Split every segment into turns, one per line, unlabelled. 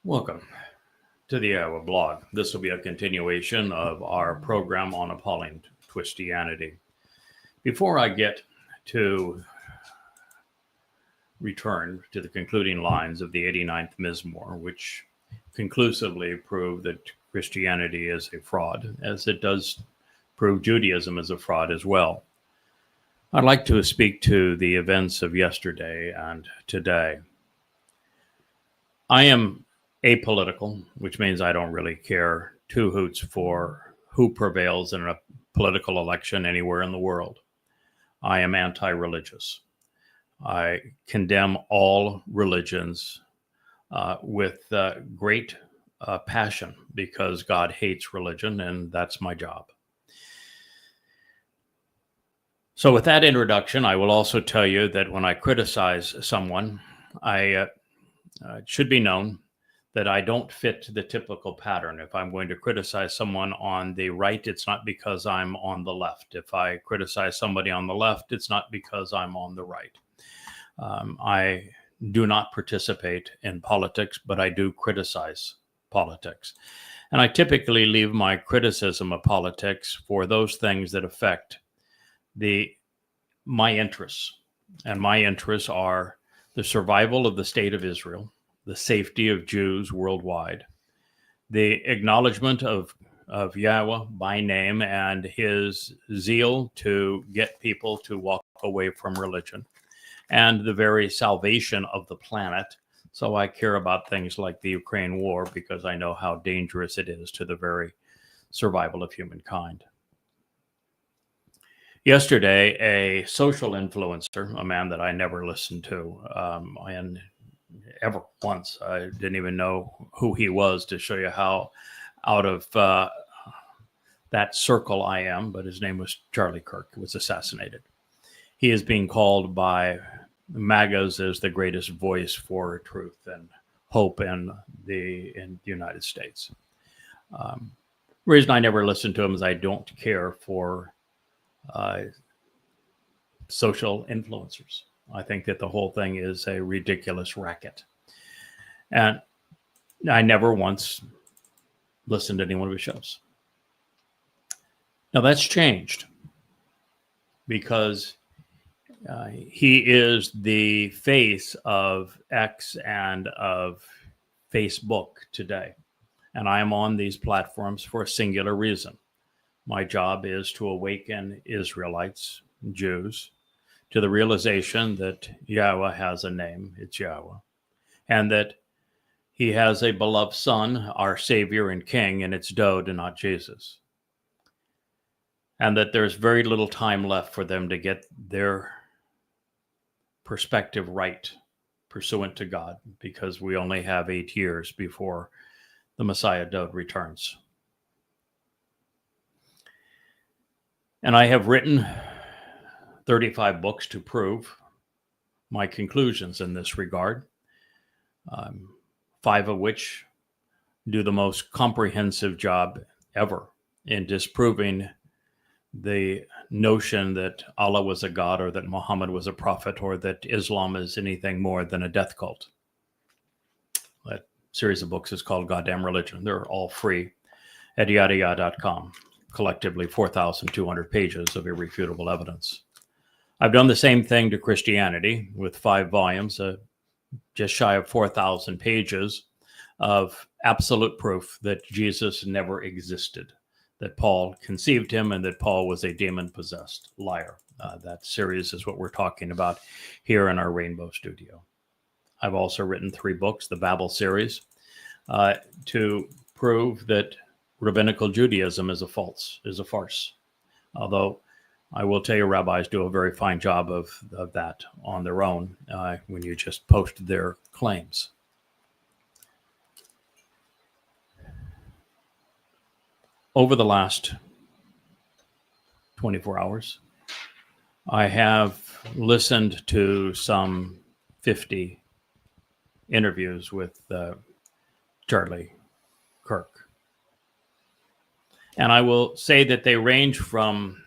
Welcome to the blog. This will be a continuation of our program on Appalling Twistianity. Before I get to return to the concluding lines of the 89th Mizmor, which conclusively prove that Christianity is a fraud, as it does prove Judaism is a fraud as well, I'd like to speak to the events of yesterday and today. I am apolitical, which means I don't really care two hoots for who prevails in a political election anywhere in the world. I am anti-religious. I condemn all religions with great passion because God hates religion, and that's my job. So with that introduction, I will also tell you that when I criticize someone, it should be known that I don't fit the typical pattern. If I'm going to criticize someone on the right, it's not because I'm on the left. If I criticize somebody on the left, it's not because I'm on the right. I do not participate in politics, but I do criticize politics. And I typically leave my criticism of politics for those things that affect my interests. And my interests are the survival of the state of Israel, the safety of Jews worldwide, the acknowledgement of Yahweh by name and his zeal to get people to walk away from religion, and the very salvation of the planet. So I care about things like the Ukraine war because I know how dangerous it is to the very survival of humankind. Yesterday, a social influencer, a man that I never listened to, and ever once, I didn't even know who he was, to show you how out of that circle I am, but his name was Charlie Kirk, was assassinated. He is being called by MAGAs as the greatest voice for truth and hope in the United States. The reason I never listened to him is I don't care for social influencers. I think that the whole thing is a ridiculous racket. And I never once listened to any one of his shows. Now that's changed because he is the face of X and of Facebook today. And I am on these platforms for a singular reason. My job is to awaken Israelites, Jews, to the realization that Yahweh has a name, it's Yahweh, and that he has a beloved son, our Savior and King, and it's Dowd and not Jesus. And that there's very little time left for them to get their perspective right, pursuant to God, because we only have 8 years before the Messiah Dowd returns. And I have written 35 books to prove my conclusions in this regard, 5 of which do the most comprehensive job ever in disproving the notion that Allah was a god, or that Muhammad was a prophet, or that Islam is anything more than a death cult. That series of books is called Goddamn Religion. They're all free at yadayah.com. Collectively 4,200 pages of irrefutable evidence. I've done the same thing to Christianity with 5 volumes, just shy of 4,000 pages of absolute proof that Jesus never existed, that Paul conceived him, and that Paul was a demon-possessed liar. That series is what we're talking about here in our Rainbow Studio. I've also written 3 books, the Babel series, to prove that rabbinical Judaism is a farce. Although I will tell you, rabbis do a very fine job of that on their own when you just post their claims. Over the last 24 hours, I have listened to some 50 interviews with Charlie Kirk. And I will say that they range from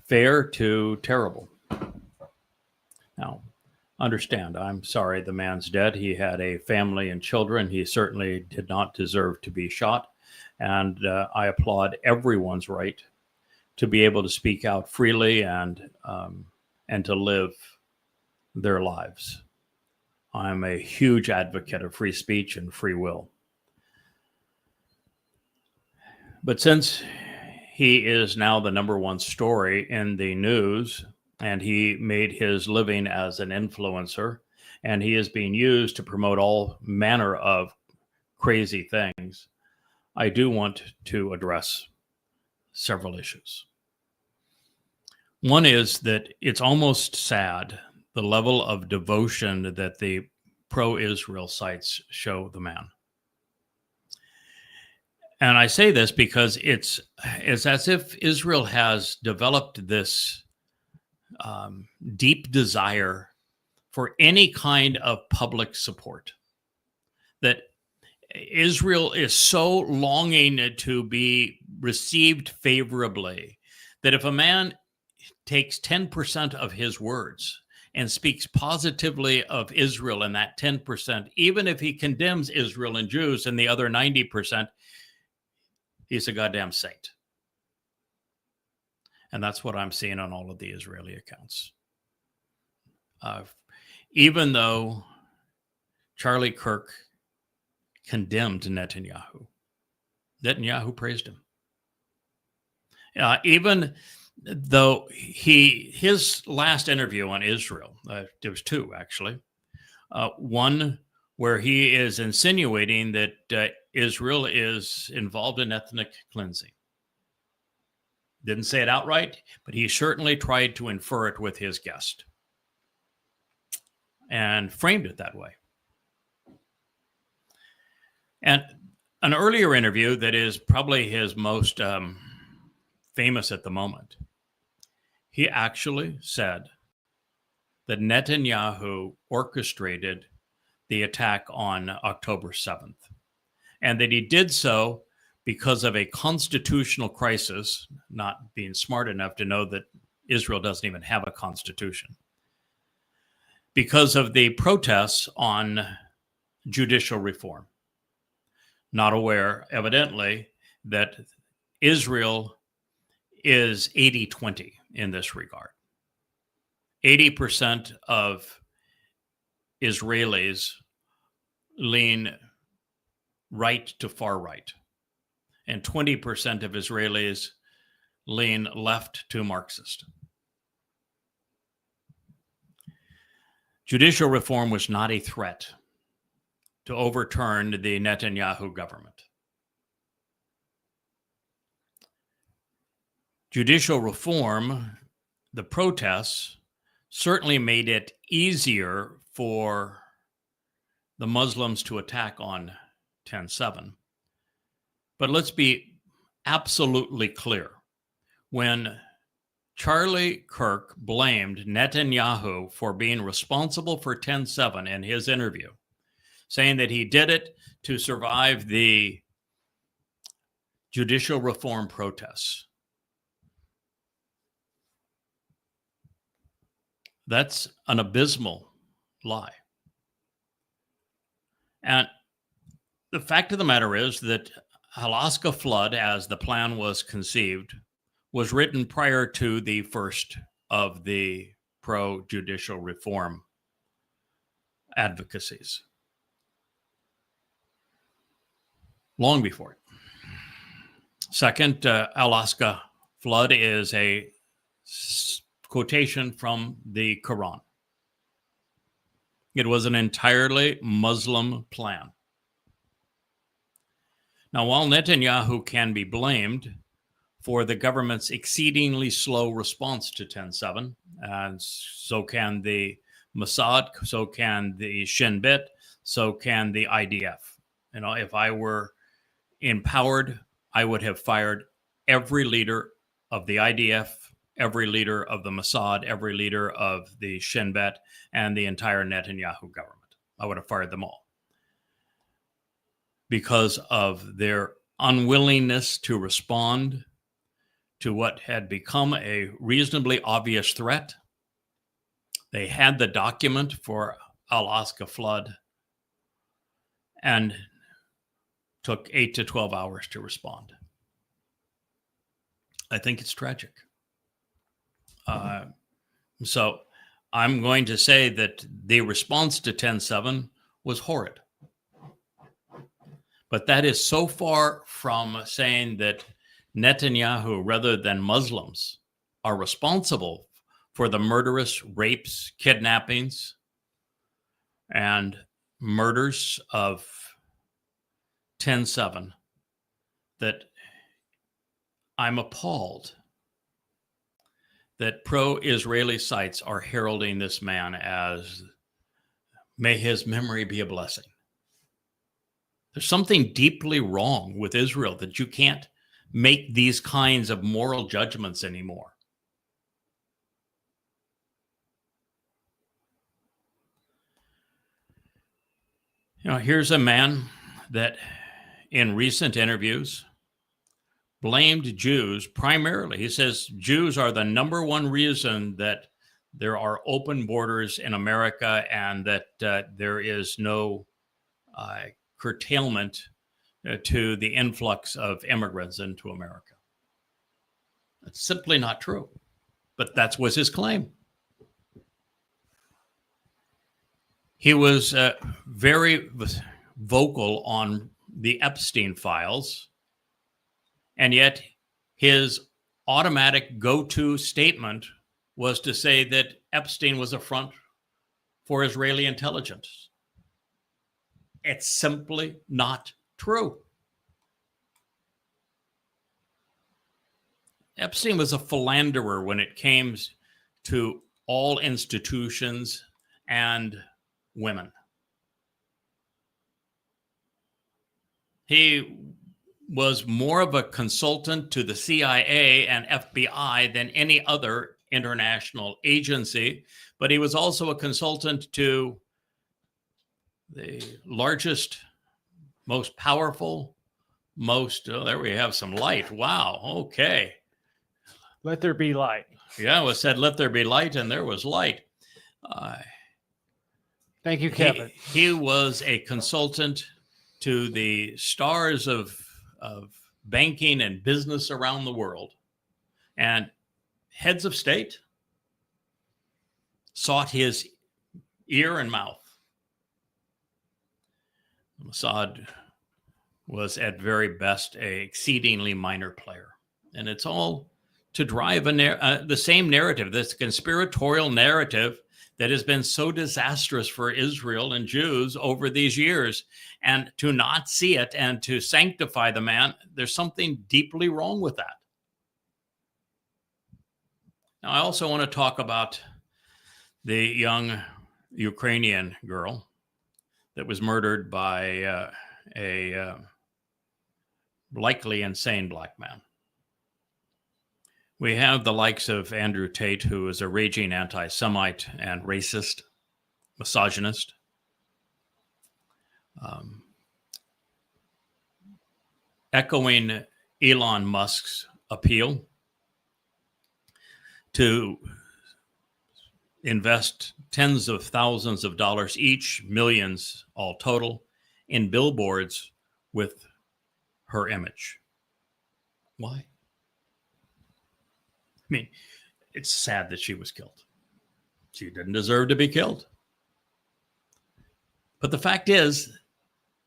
fair to terrible. Now, understand. I'm sorry the man's dead. He had a family and children. He certainly did not deserve to be shot. And I applaud everyone's right to be able to speak out freely and to live their lives. I'm a huge advocate of free speech and free will. But since he is now the number one story in the news, and he made his living as an influencer, and he is being used to promote all manner of crazy things, I do want to address several issues. One is that it's almost sad the level of devotion that the pro-Israel sites show the man. And I say this because it's as if Israel has developed this deep desire for any kind of public support, that Israel is so longing to be received favorably that if a man takes 10% of his words and speaks positively of Israel in that 10%, even if he condemns Israel and Jews in the other 90%, he's a goddamn saint. And that's what I'm seeing on all of the Israeli accounts. Even though Charlie Kirk condemned Netanyahu praised him. Even though his last interview on Israel, there was two actually, one where he is insinuating that Israel is involved in ethnic cleansing. Didn't say it outright, but he certainly tried to infer it with his guest and framed it that way. And an earlier interview that is probably his most famous at the moment, he actually said that Netanyahu orchestrated the attack on October 7th, and that he did so because of a constitutional crisis, not being smart enough to know that Israel doesn't even have a constitution, because of the protests on judicial reform. Not aware, evidently, that Israel is 80-20 in this regard. 80% of Israelis lean right to far right, and 20% of Israelis lean left to Marxist. Judicial reform was not a threat to overturn the Netanyahu government. Judicial reform, the protests, certainly made it easier for the Muslims to attack on 10/7. But let's be absolutely clear. When Charlie Kirk blamed Netanyahu for being responsible for 10/7 in his interview, saying that he did it to survive the judicial reform protests, that's an abysmal lie. And the fact of the matter is that Alaska flood, as the plan was conceived, was written prior to the first of the pro-judicial reform advocacies. Long before it. Second, Alaska flood is a quotation from the Quran. It was an entirely Muslim plan. Now, while Netanyahu can be blamed for the government's exceedingly slow response to 10/7, and so can the Mossad, so can the Shin Bet, so can the IDF. You know, if I were empowered, I would have fired every leader of the IDF, every leader of the Mossad, every leader of the Shin Bet, and the entire Netanyahu government. I would have fired them all, because of their unwillingness to respond to what had become a reasonably obvious threat, They had the document for Alaska flood and took 8 to 12 hours to respond. I think it's tragic. So I'm going to say that the response to 10/7 was horrid. But that is so far from saying that Netanyahu, rather than Muslims, are responsible for the murderous rapes, kidnappings, and murders of 10/7, that I'm appalled that pro-Israeli sites are heralding this man as, may his memory be a blessing. There's something deeply wrong with Israel that you can't make these kinds of moral judgments anymore. Here's a man that in recent interviews blamed Jews primarily. He says Jews are the number one reason that there are open borders in America and that there is no curtailment to the influx of immigrants into America. That's simply not true, but that was his claim. He was very vocal on the Epstein files, and yet his automatic go-to statement was to say that Epstein was a front for Israeli intelligence. It's simply not true. Epstein was a philanderer when it came to all institutions and women. He was more of a consultant to the CIA and FBI than any other international agency, but he was also a consultant to the largest, most powerful, there we have some light. Wow, okay.
Let there be light.
Yeah, it was said, let there be light, and there was light.
Thank you, Kevin.
He was a consultant to the stars of banking and business around the world. And heads of state sought his ear and mouth. Mossad was at very best an exceedingly minor player. And it's all to drive the same narrative, this conspiratorial narrative that has been so disastrous for Israel and Jews over these years. And to not see it and to sanctify the man, there's something deeply wrong with that. Now, I also want to talk about the young Ukrainian girl that was murdered by a likely insane black man. We have the likes of Andrew Tate, who is a raging anti-Semite and racist, misogynist. Echoing Elon Musk's appeal to invest tens of thousands of dollars each, millions all total, in billboards with her image. Why? I mean, it's sad that she was killed. She didn't deserve to be killed. But the fact is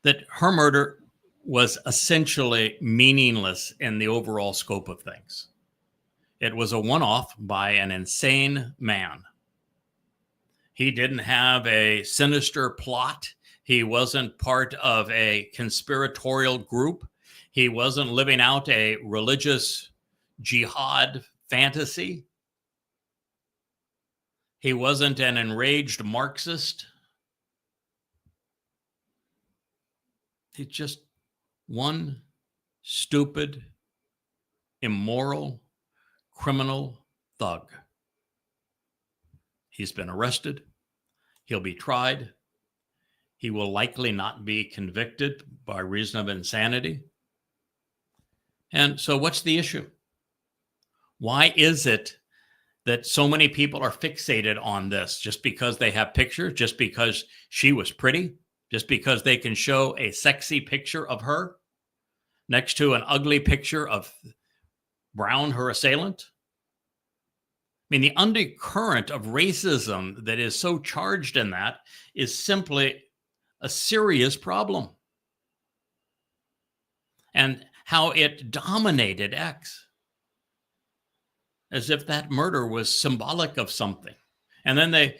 that her murder was essentially meaningless in the overall scope of things. It was a one-off by an insane man. He didn't have a sinister plot. He wasn't part of a conspiratorial group. He wasn't living out a religious jihad fantasy. He wasn't an enraged Marxist. He's just one stupid, immoral, criminal thug. He's been arrested. He'll be tried. He will likely not be convicted by reason of insanity. And so what's the issue? Why is it that so many people are fixated on this just because they have pictures, just because she was pretty, just because they can show a sexy picture of her next to an ugly picture of Brown, her assailant. I mean, the undercurrent of racism that is so charged in that is simply a serious problem. And how it dominated X, as if that murder was symbolic of something. And then the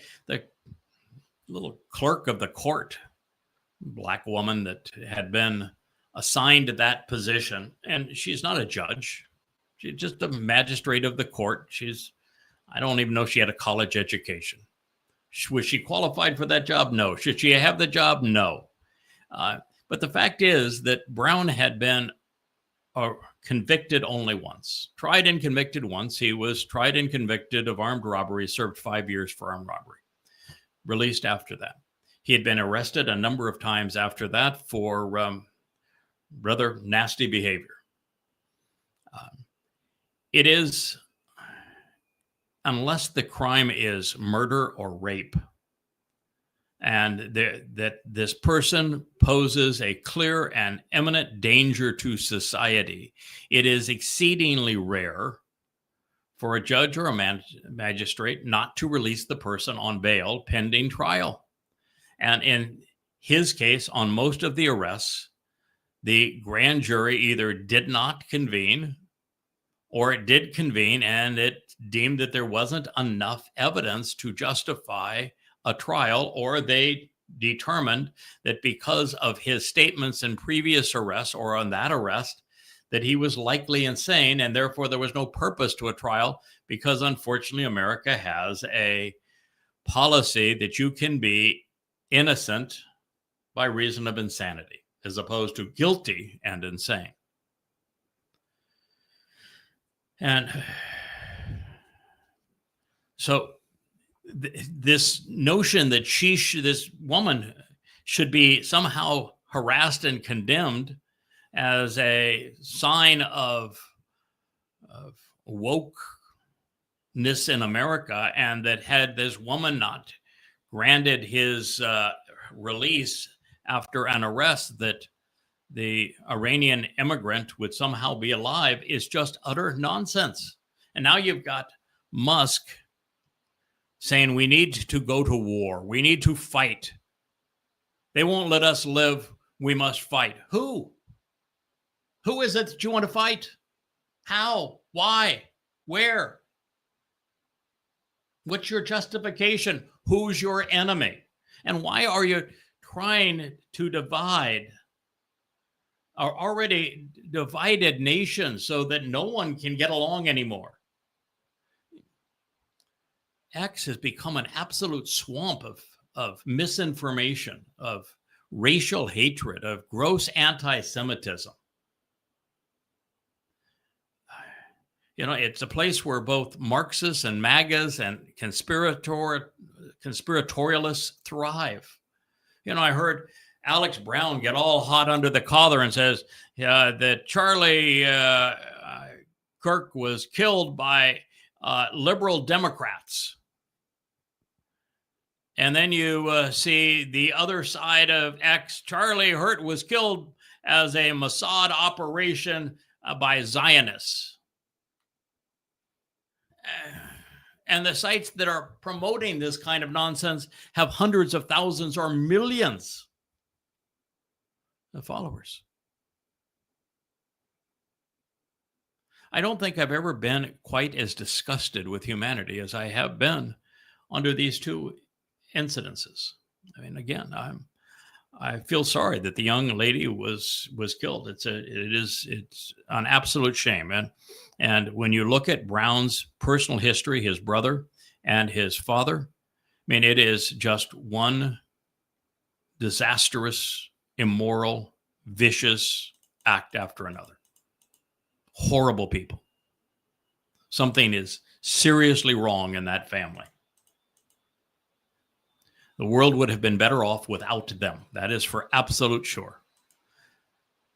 little clerk of the court, black woman that had been assigned to that position, and she's not a judge. She's just a magistrate of the court. I don't even know if she had a college education. Was she qualified for that job? No. Should she have the job? No. But the fact is that Brown had been convicted only once, tried and convicted once. He was tried and convicted of armed robbery, served 5 years for armed robbery, released after that. He had been arrested a number of times after that for rather nasty behavior. It is, unless the crime is murder or rape, and that this person poses a clear and imminent danger to society, it is exceedingly rare for a judge or a magistrate not to release the person on bail pending trial. And in his case, on most of the arrests, the grand jury either did not convene or it did convene and it deemed that there wasn't enough evidence to justify a trial, or they determined that because of his statements in previous arrests or on that arrest, that he was likely insane, and therefore there was no purpose to a trial, because unfortunately America has a policy that you can be innocent by reason of insanity, as opposed to guilty and insane. And so this notion that this woman should be somehow harassed and condemned as a sign of wokeness in America, and that had this woman not granted his release after an arrest, that the Iranian immigrant would somehow be alive, is just utter nonsense. And now you've got Musk saying we need to go to war. We need to fight. They won't let us live. We must fight. Who? Who is it that you want to fight? How? Why? Where? What's your justification? Who's your enemy? And why are you trying to divide our already divided nation so that no one can get along anymore? X has become an absolute swamp of misinformation, of racial hatred, of gross anti-Semitism. You know, it's a place where both Marxists and MAGAs and conspiratorialists thrive. You know, I heard Alex Brown get all hot under the collar and says that Charlie Kirk was killed by liberal Democrats. And then you see the other side of X. Charlie Hurt was killed as a Mossad operation by Zionists. And the sites that are promoting this kind of nonsense have hundreds of thousands or millions of followers. I don't think I've ever been quite as disgusted with humanity as I have been under these two incidences. I mean, again, I feel sorry that the young lady was killed. It's an absolute shame. And when you look at Brown's personal history, his brother and his father, I mean, it is just one disastrous, immoral, vicious act after another. Horrible people. Something is seriously wrong in that family. The world would have been better off without them. That is for absolute sure.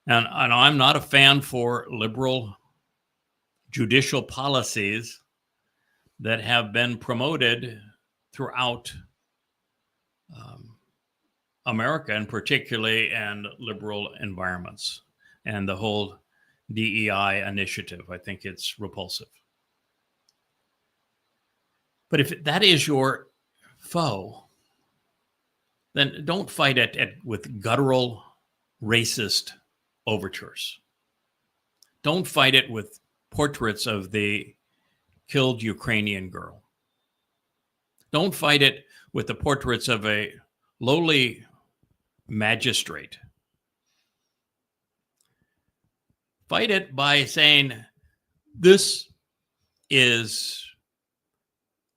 And I'm not a fan for liberal judicial policies that have been promoted throughout America, and particularly in liberal environments, and the whole DEI initiative. I think it's repulsive. But if that is your foe, then don't fight it with guttural, racist overtures. Don't fight it with portraits of the killed Ukrainian girl. Don't fight it with the portraits of a lowly magistrate. Fight it by saying, this is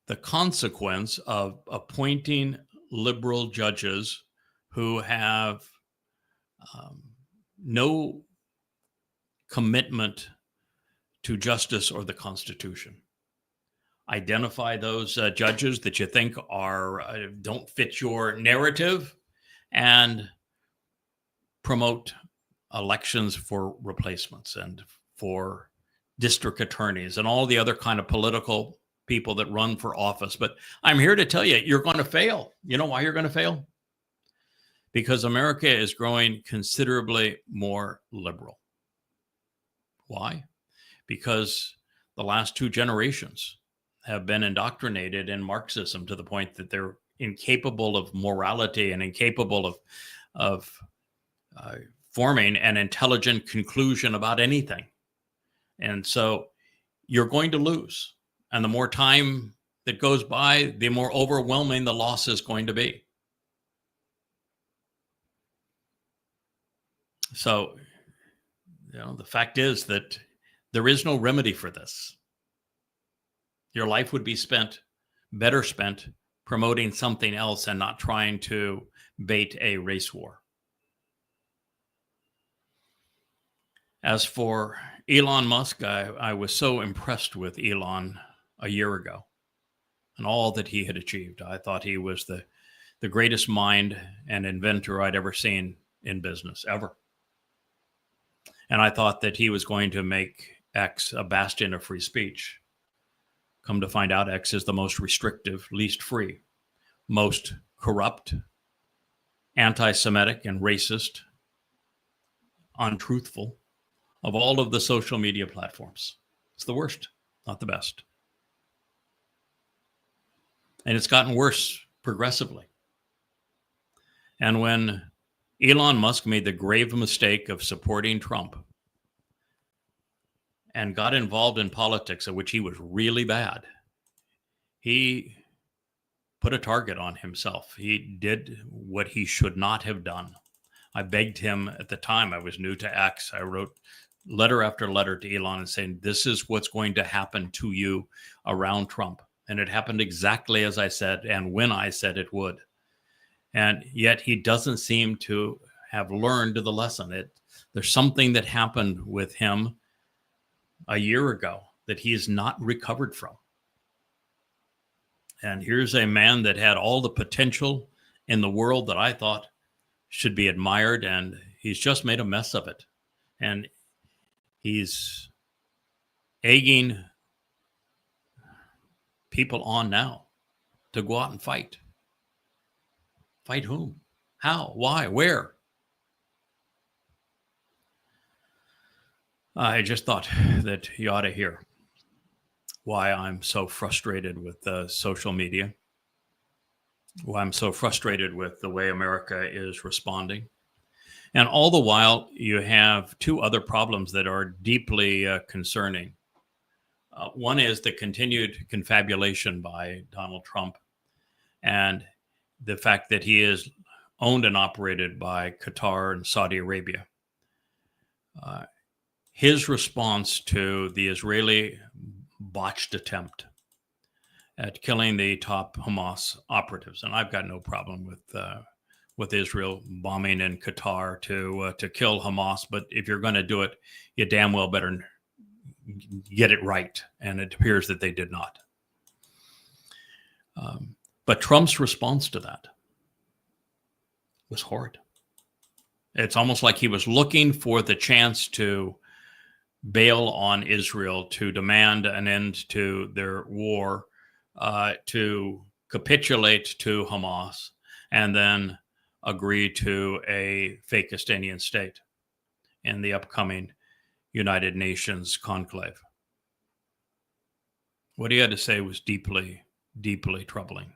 the consequence of appointing liberal judges who have no commitment to justice or the Constitution. Identify those judges that you think don't fit your narrative, and promote elections for replacements and for district attorneys and all the other kind of political people that run for office. But I'm here to tell you, you're going to fail. You know why you're going to fail? Because America is growing considerably more liberal. Why? Because the last 2 generations have been indoctrinated in Marxism to the point that they're incapable of morality and incapable of forming an intelligent conclusion about anything. And so you're going to lose. And the more time that goes by, the more overwhelming the loss is going to be. So, the fact is that there is no remedy for this. Your life would be better spent promoting something else and not trying to bait a race war. As for Elon Musk, I was so impressed with Elon a year ago and all that he had achieved. I thought he was the greatest mind and inventor I'd ever seen in business, ever. And I thought that he was going to make X a bastion of free speech. Come to find out, X is the most restrictive, least free, most corrupt, anti-Semitic and racist, untruthful of all of the social media platforms. It's the worst, not the best. And it's gotten worse progressively. And when Elon Musk made the grave mistake of supporting Trump and got involved in politics, at which he was really bad, he put a target on himself. He did what he should not have done. I begged him at the time. I was new to X. I wrote letter after letter to Elon and saying, this is what's going to happen to you around Trump. And it happened exactly as I said and when I said it would. And yet he doesn't seem to have learned the lesson. There's something that happened with him a year ago that he is not recovered from. And here's a man that had all the potential in the world that I thought should be admired, and he's just made a mess of it. And he's egging people on now to go out and fight. Fight whom? How? Why? Where? I just thought that you ought to hear why I'm so frustrated with social media, why I'm so frustrated with the way America is responding. And all the while, you have 2 other problems that are deeply concerning. One is the continued confabulation by Donald Trump and the fact that he is owned and operated by Qatar and Saudi Arabia. His response to the Israeli botched attempt at killing the top Hamas operatives, and I've got no problem with Israel bombing in Qatar to kill Hamas, but if you're going to do it, you damn well better get it right, and it appears that they did not. But Trump's response to that was horrid. It's almost like he was looking for the chance to bail on Israel, to demand an end to their war to capitulate to Hamas and then agree to a fake Palestinian state in the upcoming United Nations conclave. What he had to say was deeply, deeply troubling.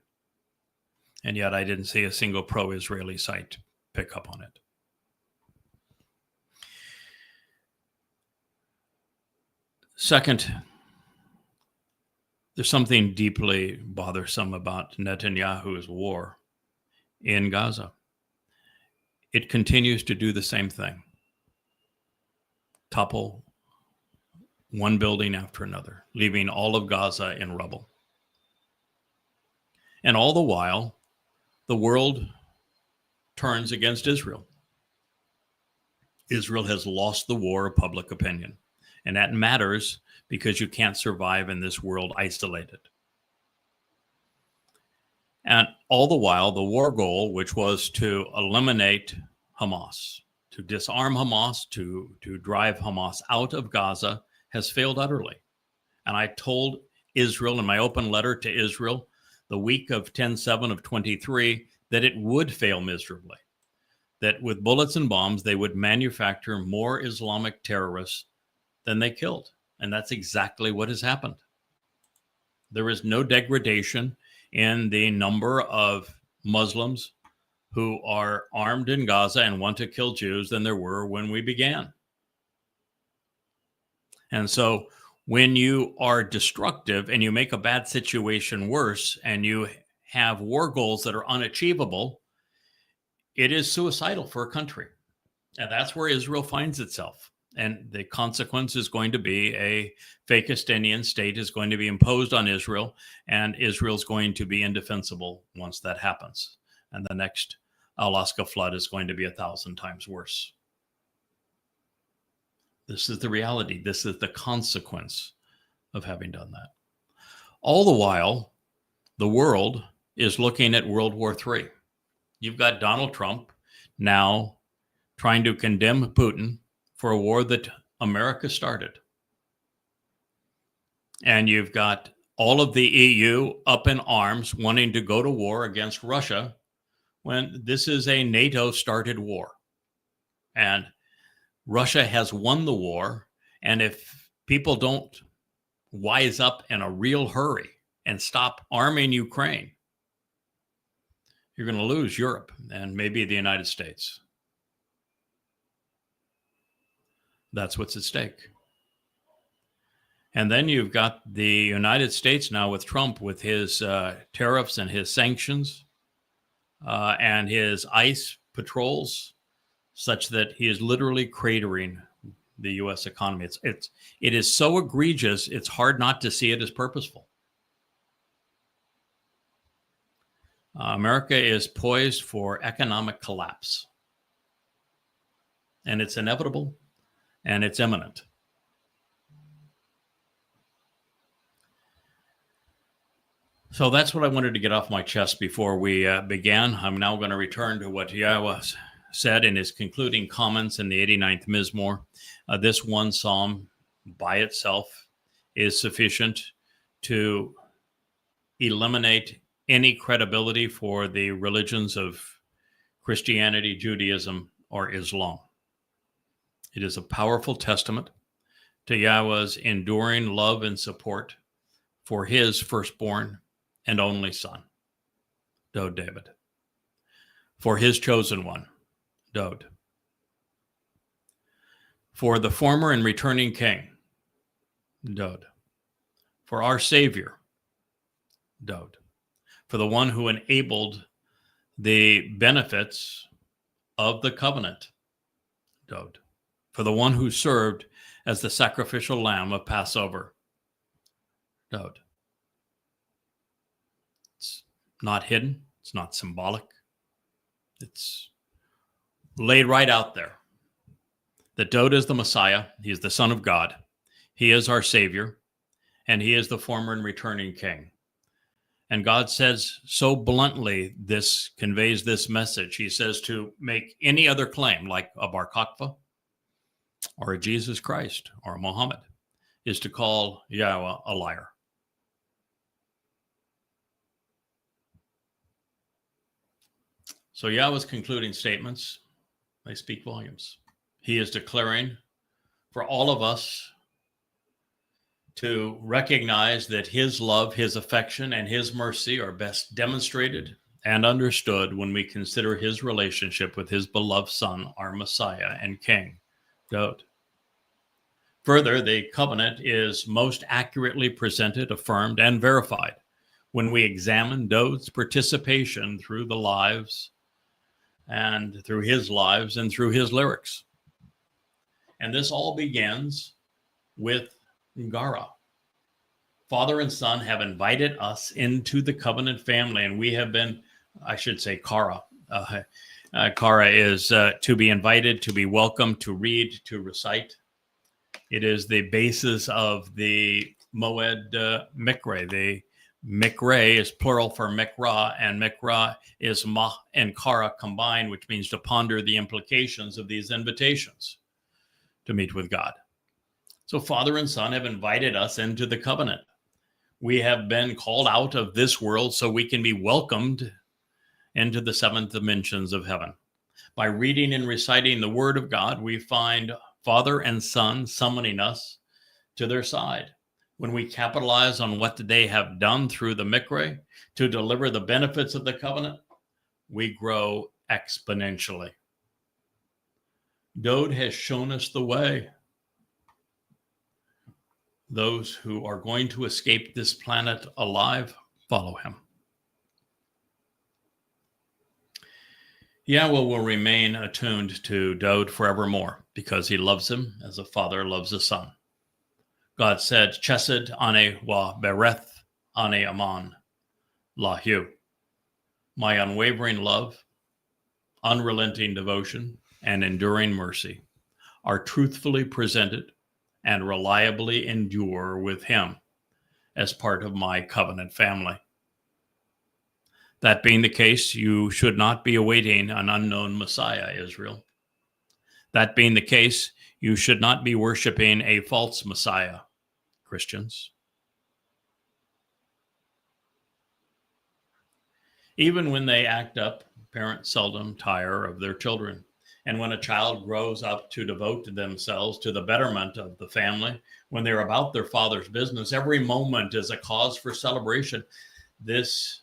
And yet I didn't see a single pro-Israeli site pick up on it. Second, there's something deeply bothersome about Netanyahu's war in Gaza. It continues to do the same thing. Topple one building after another, leaving all of Gaza in rubble. And all the while, the world turns against Israel. Israel has lost the war of public opinion. And that matters because you can't survive in this world isolated. And all the while, the war goal, which was to eliminate Hamas, to disarm Hamas, to drive Hamas out of Gaza, has failed utterly. And I told Israel in my open letter to Israel the week of 10/7 of 23 that it would fail miserably, that with bullets and bombs, they would manufacture more Islamic terrorists than they killed. And that's exactly what has happened. There is no degradation in the number of Muslims who are armed in Gaza and want to kill Jews than there were when we began. And so when you are destructive and you make a bad situation worse and you have war goals that are unachievable, it is suicidal for a country. And that's where Israel finds itself. And the consequence is going to be a fake Palestinian state is going to be imposed on Israel, and Israel's going to be indefensible once that happens. And the next Alaska flood is going to be 1,000 times worse. This is the reality. This is the consequence of having done that. All the while, the world is looking at World War III. You've got Donald Trump now trying to condemn Putin for a war that America started. And you've got all of the EU up in arms wanting to go to war against Russia when this is a NATO-started war. And Russia has won the war. And if people don't wise up in a real hurry and stop arming Ukraine, you're going to lose Europe and maybe the United States. That's what's at stake. And then you've got the United States now with Trump, with his tariffs and his sanctions and his ICE patrols, such that he is literally cratering the U.S. economy. It is so egregious, it's hard not to see it as purposeful. America is poised for economic collapse. And it's inevitable. And it's imminent. So that's what I wanted to get off my chest before we began. I'm now going to return to what Yahweh said in his concluding comments in the 89th Mizmor. This one psalm by itself is sufficient to eliminate any credibility for the religions of Christianity, Judaism, or Islam. It is a powerful testament to Yahweh's enduring love and support for his firstborn and only son, Dowd David, for his chosen one, Dowd, for the former and returning king, Dowd, for our Savior, Dowd, for the one who enabled the benefits of the covenant, Dowd, for the one who served as the sacrificial lamb of Passover, Dowd. It's not hidden. It's not symbolic. It's laid right out there that Dowd is the Messiah. He is the Son of God. He is our Savior, and he is the former and returning King. And God says so bluntly, this conveys this message. He says to make any other claim, like a Bar Kokhba, or a Jesus Christ, or a Muhammad, is to call Yahweh a liar. So Yahweh's concluding statements, they speak volumes. He is declaring for all of us to recognize that his love, his affection, and his mercy are best demonstrated and understood when we consider his relationship with his beloved Son, our Messiah and King, Dowd. Further, the covenant is most accurately presented, affirmed, and verified when we examine Dowd's participation through the lives and through his lives and through his lyrics. And this all begins with Gara. Father and Son have invited us into the covenant family, and we have been, I should say, Kara. Kara is to be invited, to be welcomed, to read, to recite. It is the basis of the Moed Mikre. The Mikre is plural for Mikra, and Mikra is Ma and Kara combined, which means to ponder the implications of these invitations to meet with God. So Father and Son have invited us into the covenant. We have been called out of this world so we can be welcomed into the seventh dimensions of heaven. By reading and reciting the word of God, we find Father and Son summoning us to their side. When we capitalize on what they have done through the Mikre to deliver the benefits of the covenant, we grow exponentially. Dowd has shown us the way. Those who are going to escape this planet alive, follow him. Yahweh will remain attuned to Dowd forevermore because he loves him as a father loves a son. God said, Chesed ane wa bereth ane aman lahu. My unwavering love, unrelenting devotion, and enduring mercy are truthfully presented and reliably endure with him as part of my covenant family. That being the case, you should not be awaiting an unknown Messiah, Israel. That being the case, you should not be worshiping a false Messiah, Christians. Even when they act up, parents seldom tire of their children. And when a child grows up to devote themselves to the betterment of the family, when they're about their father's business, every moment is a cause for celebration. This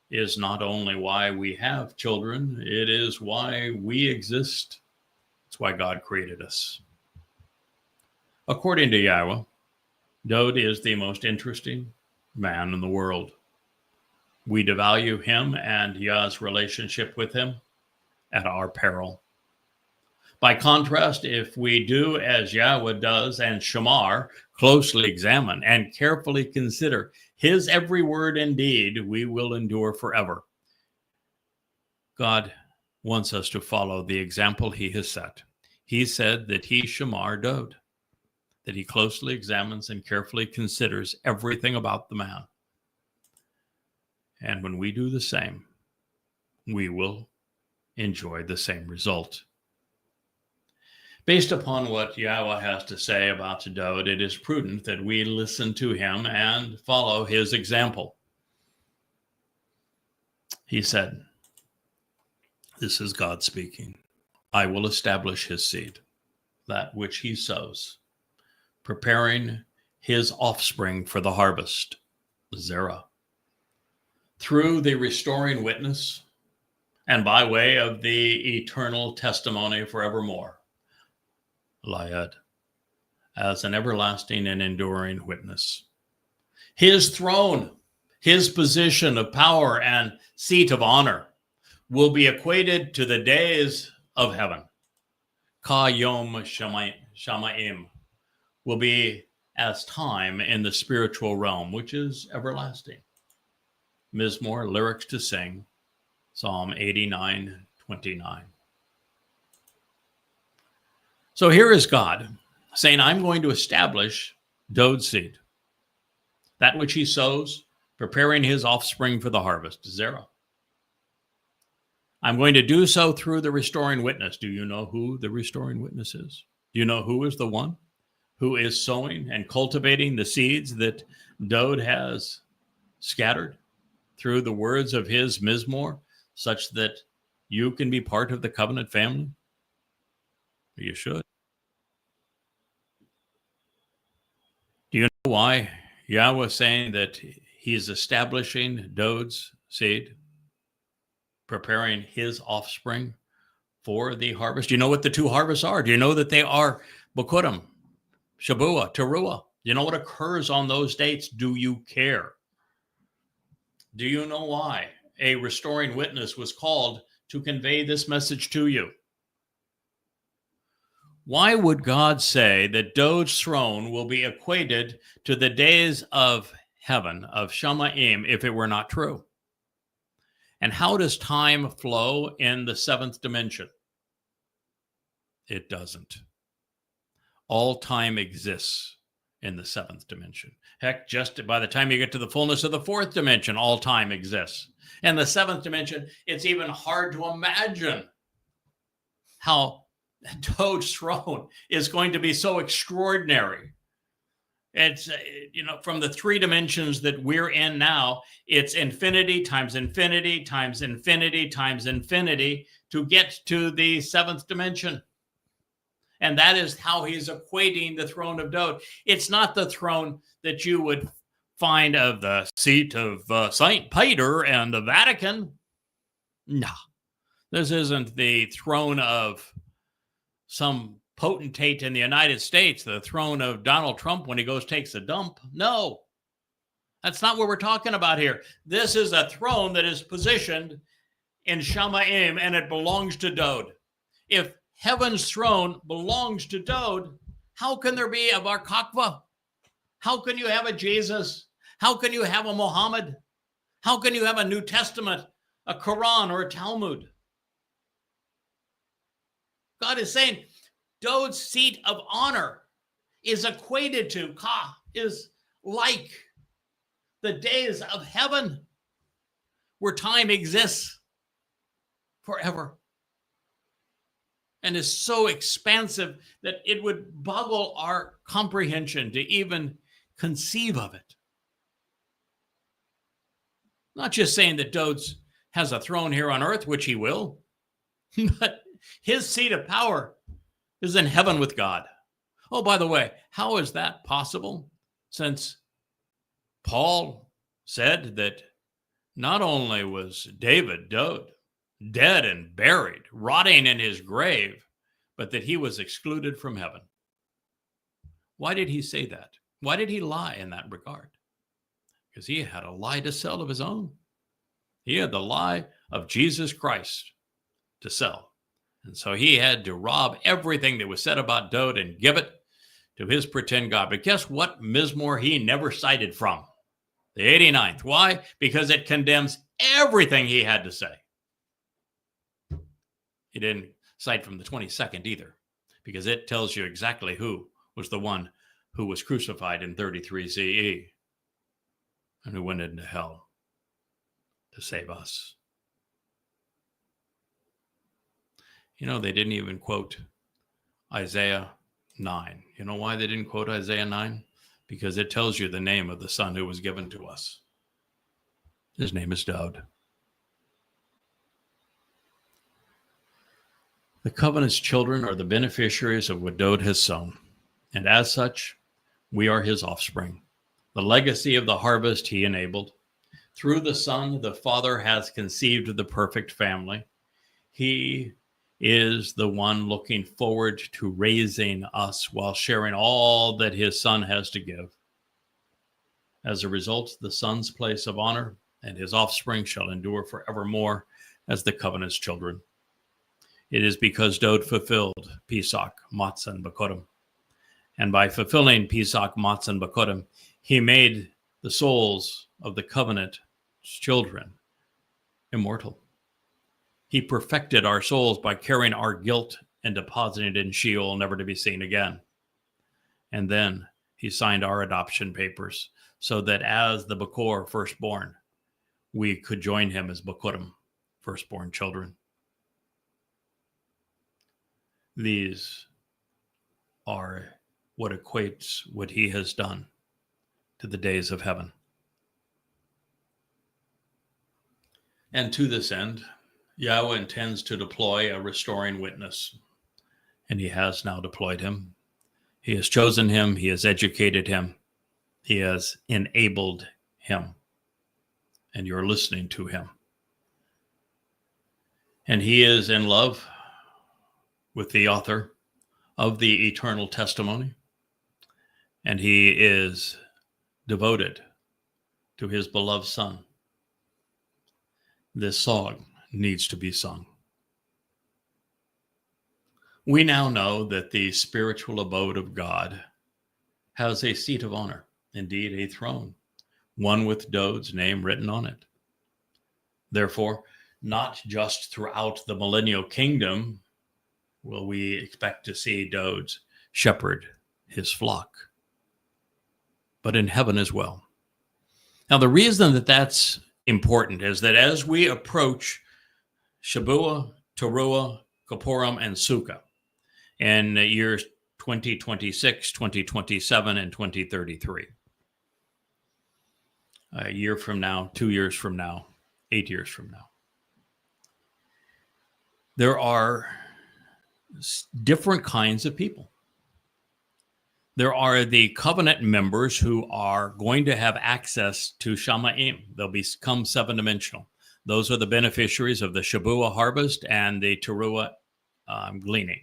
is not only why we have children, it is why we exist. It's why God created us. According to Yahweh, Dowd is the most interesting man in the world. We devalue him and Yah's relationship with him at our peril. By contrast, if we do as Yahweh does and Shamar, closely examine and carefully consider his every word and deed, we will endure forever. God wants us to follow the example he has set. He said that he Shamar Dowd, that he closely examines and carefully considers everything about the man. And when we do the same, we will enjoy the same result. Based upon what Yahweh has to say about Dowd, it is prudent that we listen to him and follow his example. He said, this is God speaking, I will establish his seed, that which he sows, preparing his offspring for the harvest, Zerah. Through the restoring witness and by way of the eternal testimony forevermore, Layad, as an everlasting and enduring witness. His throne, his position of power and seat of honor will be equated to the days of heaven. Ka Yom Shamayim will be as time in the spiritual realm, which is everlasting. Mizmor, lyrics to sing, Psalm 89:29. So here is God saying, I'm going to establish Dowd's seed, that which he sows, preparing his offspring for the harvest, Zerah. I'm going to do so through the restoring witness. Do you know who the restoring witness is? Do you know who is the one who is sowing and cultivating the seeds that Dowd has scattered through the words of his Mizmor, such that you can be part of the covenant family? You should. Do you know why Yahweh is saying that he is establishing Dowd's seed, preparing his offspring for the harvest? Do you know what the two harvests are? Do you know that they are Bokurim, Shabua, Teruah? Do you know what occurs on those dates? Do you care? Do you know why a restoring witness was called to convey this message to you? Why would God say that Dowd's throne will be equated to the days of heaven, of Shamayim, if it were not true? And how does time flow in the seventh dimension? It doesn't. All time exists in the seventh dimension. Heck, just by the time you get to the fullness of the fourth dimension, all time exists. And the seventh dimension, it's even hard to imagine how Dowd's throne is going to be so extraordinary. It's, from the three dimensions that we're in now, it's infinity times infinity times infinity times infinity to get to the seventh dimension. And that is how he's equating the throne of Dowd. It's not the throne that you would find of the seat of St. Peter and the Vatican. No, this isn't the throne of some potentate in the United States, the throne of Donald Trump when he goes takes a dump. No, that's not what we're talking about here. This is a throne that is positioned in Shamayim, and it belongs to Dowd. If heaven's throne belongs to Dowd, how can there be a Bar Kokhba? How can you have a Jesus? How can you have a Muhammad? How can you have a New Testament, a Quran, or a Talmud? God is saying Dowd's seat of honor is equated to, is like the days of heaven where time exists forever and is so expansive that it would boggle our comprehension to even conceive of it. Not just saying that Dowd has a throne here on earth, which he will, but his seat of power is in heaven with God. Oh, by the way, how is that possible? Since Paul said that not only was Dowd dead and buried, rotting in his grave, but that he was excluded from heaven. Why did he say that? Why did he lie in that regard? Because he had a lie to sell of his own. He had the lie of Jesus Christ to sell. And so he had to rob everything that was said about Dowd and give it to his pretend God. But guess what Mizmor he never cited from? The 89th. Why? Because it condemns everything he had to say. He didn't cite from the 22nd either, because it tells you exactly who was the one who was crucified in 33 CE and who went into hell to save us. They didn't even quote Isaiah 9. You know why they didn't quote Isaiah 9? Because it tells you the name of the son who was given to us. His name is Dowd. The covenant's children are the beneficiaries of what Dowd has sown, and as such, we are his offspring. The legacy of the harvest he enabled. Through the Son, the Father has conceived the perfect family. He is the one looking forward to raising us while sharing all that his Son has to give. As a result, the Son's place of honor and his offspring shall endure forevermore as the covenant's children. It is because Dowd fulfilled Pesach, Matzah, and Bokurim. And by fulfilling Pesach, Matzah, and Bokurim, he made the souls of the covenant's children immortal. He perfected our souls by carrying our guilt and depositing it in Sheol, never to be seen again. And then he signed our adoption papers so that as the Bakor, firstborn, we could join him as Bokurim, firstborn children. These are what equates what he has done to the days of heaven. And to this end, Yahweh intends to deploy a restoring witness, and he has now deployed him. He has chosen him. He has educated him. He has enabled him. And you're listening to him. And he is in love with the author of the eternal testimony. And he is devoted to his beloved son. This song needs to be sung. We now know that the spiritual abode of God has a seat of honor, indeed a throne, one with Dowd's name written on it. Therefore, not just throughout the millennial kingdom will we expect to see Dowd shepherd his flock, but in heaven as well. Now, the reason that that's important is that as we approach Shabuah, Teruah, Kippurim, and Sukkah in years 2026, 2027, and 2033, a year from now, 2 years from now, 8 years from now, there are different kinds of people. There are the covenant members who are going to have access to Shamaim. They'll become seven-dimensional. Those are the beneficiaries of the Shabuah harvest and the Teruah gleaning.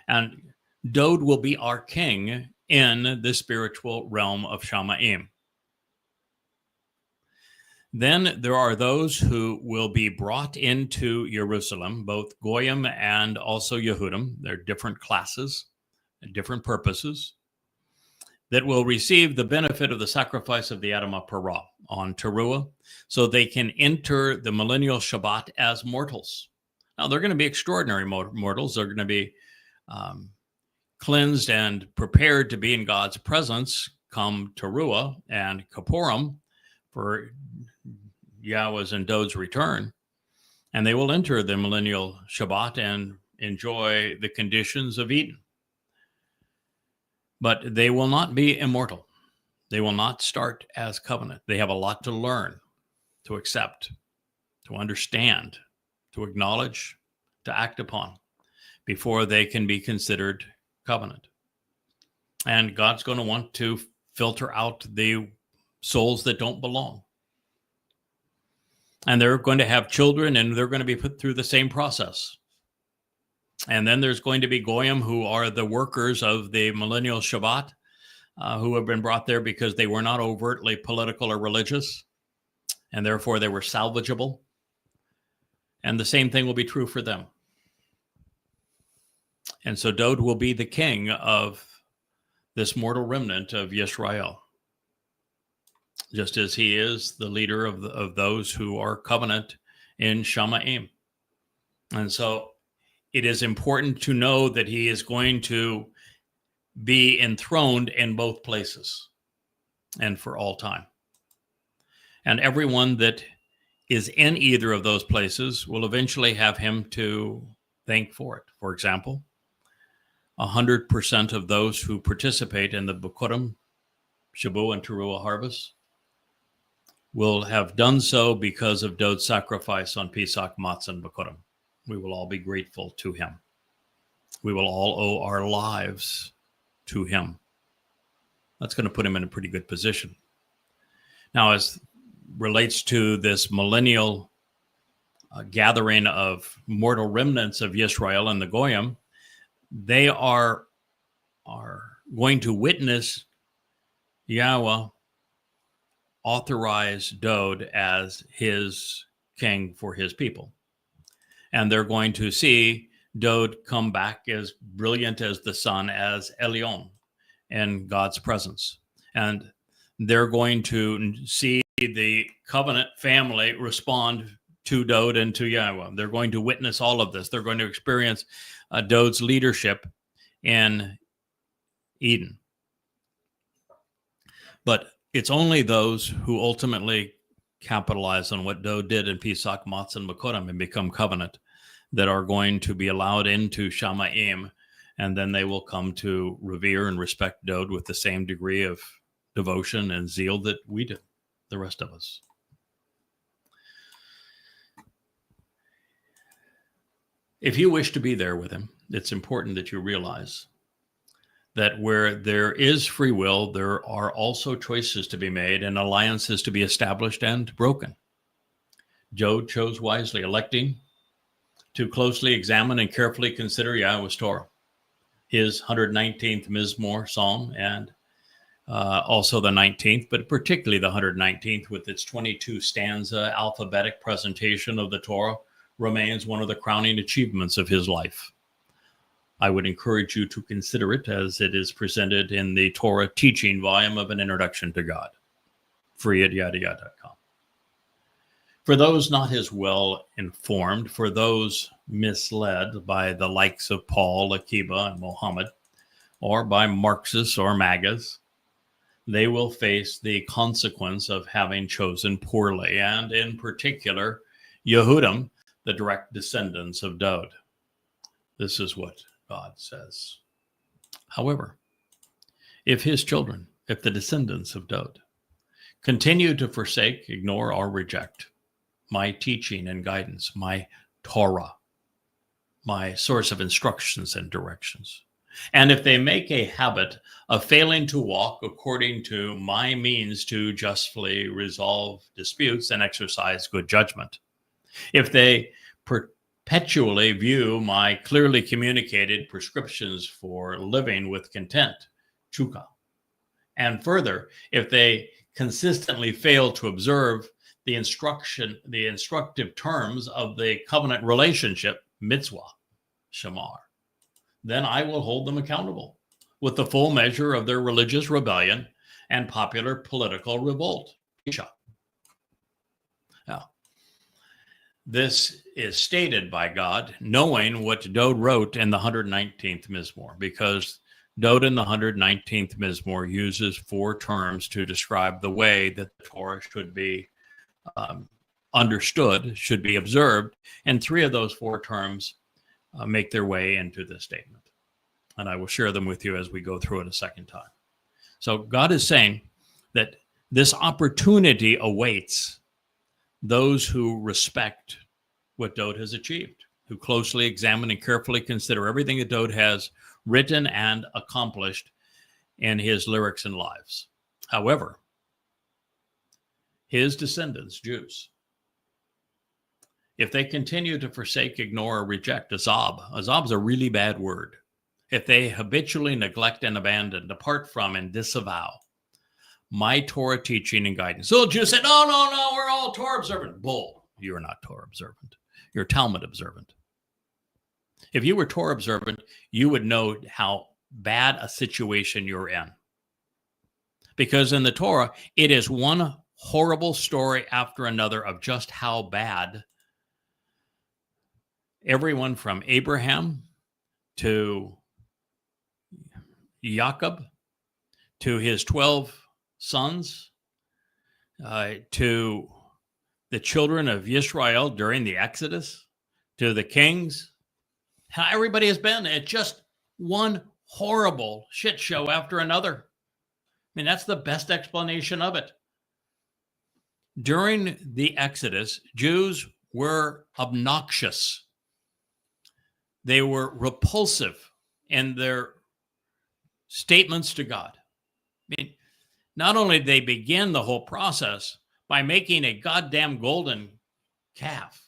And Dowd will be our king in the spiritual realm of Shamaim. Then there are those who will be brought into Jerusalem, both Goyim and also Yehudim. They're different classes and different purposes that will receive the benefit of the sacrifice of the Adamah Parah on Teruah, so they can enter the millennial Shabbat as mortals. Now, they're going to be extraordinary mortals. They're going to be cleansed and prepared to be in God's presence come Teruah and Kippurim for Yahweh's and Dowd's return, and they will enter the millennial Shabbat and enjoy the conditions of Eden. But they will not be immortal. They will not start as covenant. They have a lot to learn, to accept, to understand, to acknowledge, to act upon before they can be considered covenant. And God's going to want to filter out the souls that don't belong. And they're going to have children, and they're going to be put through the same process. And then there's going to be Goyim, who are the workers of the millennial Shabbat, who have been brought there because they were not overtly political or religious, and therefore they were salvageable. And the same thing will be true for them. And so Dowd will be the king of this mortal remnant of Yisrael, just as he is the leader of those who are covenant in Shamaim. And so it is important to know that he is going to be enthroned in both places and for all time. And everyone that is in either of those places will eventually have him to thank for it. For example, 100% of those who participate in the Bikurim, Shabuah, and Teruah harvest will have done so because of Dowd's sacrifice on Pesach, Matzah, and Bikurim. We will all be grateful to him. We will all owe our lives to him. That's going to put him in a pretty good position. Now, as relates to this millennial gathering of mortal remnants of Yisrael and the Goyim, they are going to witness Yahweh authorize Dowd as his king for his people. And they're going to see Dowd come back as brilliant as the sun, as Elon in God's presence. And they're going to see the covenant family respond to Dowd and to Yahweh. They're going to witness all of this. They're going to experience Dowd's leadership in Eden. But it's only those who ultimately capitalize on what Dowd did in Pesach, Matzah, and Bikurim and become covenant that are going to be allowed into Shamaim, and then they will come to revere and respect Dowd with the same degree of devotion and zeal that we do, the rest of us. If you wish to be there with him, it's important that you realize that where there is free will, there are also choices to be made and alliances to be established and broken. Job chose wisely, electing to closely examine and carefully consider Yahweh's Torah, his 119th Mizmor Psalm, and also the 19th, but particularly the 119th with its 22 stanza alphabetic presentation of the Torah remains one of the crowning achievements of his life. I would encourage you to consider it as it is presented in the Torah teaching volume of An Introduction to God, free at yadayah.com. For those not as well informed, for those misled by the likes of Paul, Akiba, and Mohammed, or by Marxists or MAGAs, they will face the consequence of having chosen poorly, and in particular, Yehudim, the direct descendants of Dowd. This is what God says. However, if his children, if the descendants of Dowd, continue to forsake, ignore, or reject my teaching and guidance, my Torah, my source of instructions and directions, and if they make a habit of failing to walk according to my means to justly resolve disputes and exercise good judgment, if they perpetually view my clearly communicated prescriptions for living with content, chukah, and further, if they consistently fail to observe the instructive terms of the covenant relationship, mitzvah, shamar, then I will hold them accountable with the full measure of their religious rebellion and popular political revolt. Now, this is stated by God, knowing what Dowd wrote in the 119th Mizmor, because Dowd in the 119th Mizmor uses 4 terms to describe the way that the Torah should be understood, should be observed, and 3 of those 4 terms make their way into this statement. And I will share them with you as we go through it a second time. So God is saying that this opportunity awaits those who respect what Dowd has achieved, who closely examine and carefully consider everything that Dowd has written and accomplished in his lyrics and lives. However, his descendants, Jews, if they continue to forsake, ignore, or reject azab's a really bad word. If they habitually neglect and abandon, depart from, and disavow my Torah teaching and guidance. So Jews said, no, we're all Torah observant. Bull. You're not Torah observant. You're Talmud observant. If you were Torah observant, you would know how bad a situation you're in. Because in the Torah, it is one horrible story after another of just how bad everyone from Abraham to Jacob to his 12 sons to the children of Israel during the Exodus, to the kings, how everybody has been. It's just one horrible shit show after another. I mean, that's the best explanation of it. During the Exodus, Jews were obnoxious. They were repulsive in their statements to God. I mean, not only did they begin the whole process by making a goddamn golden calf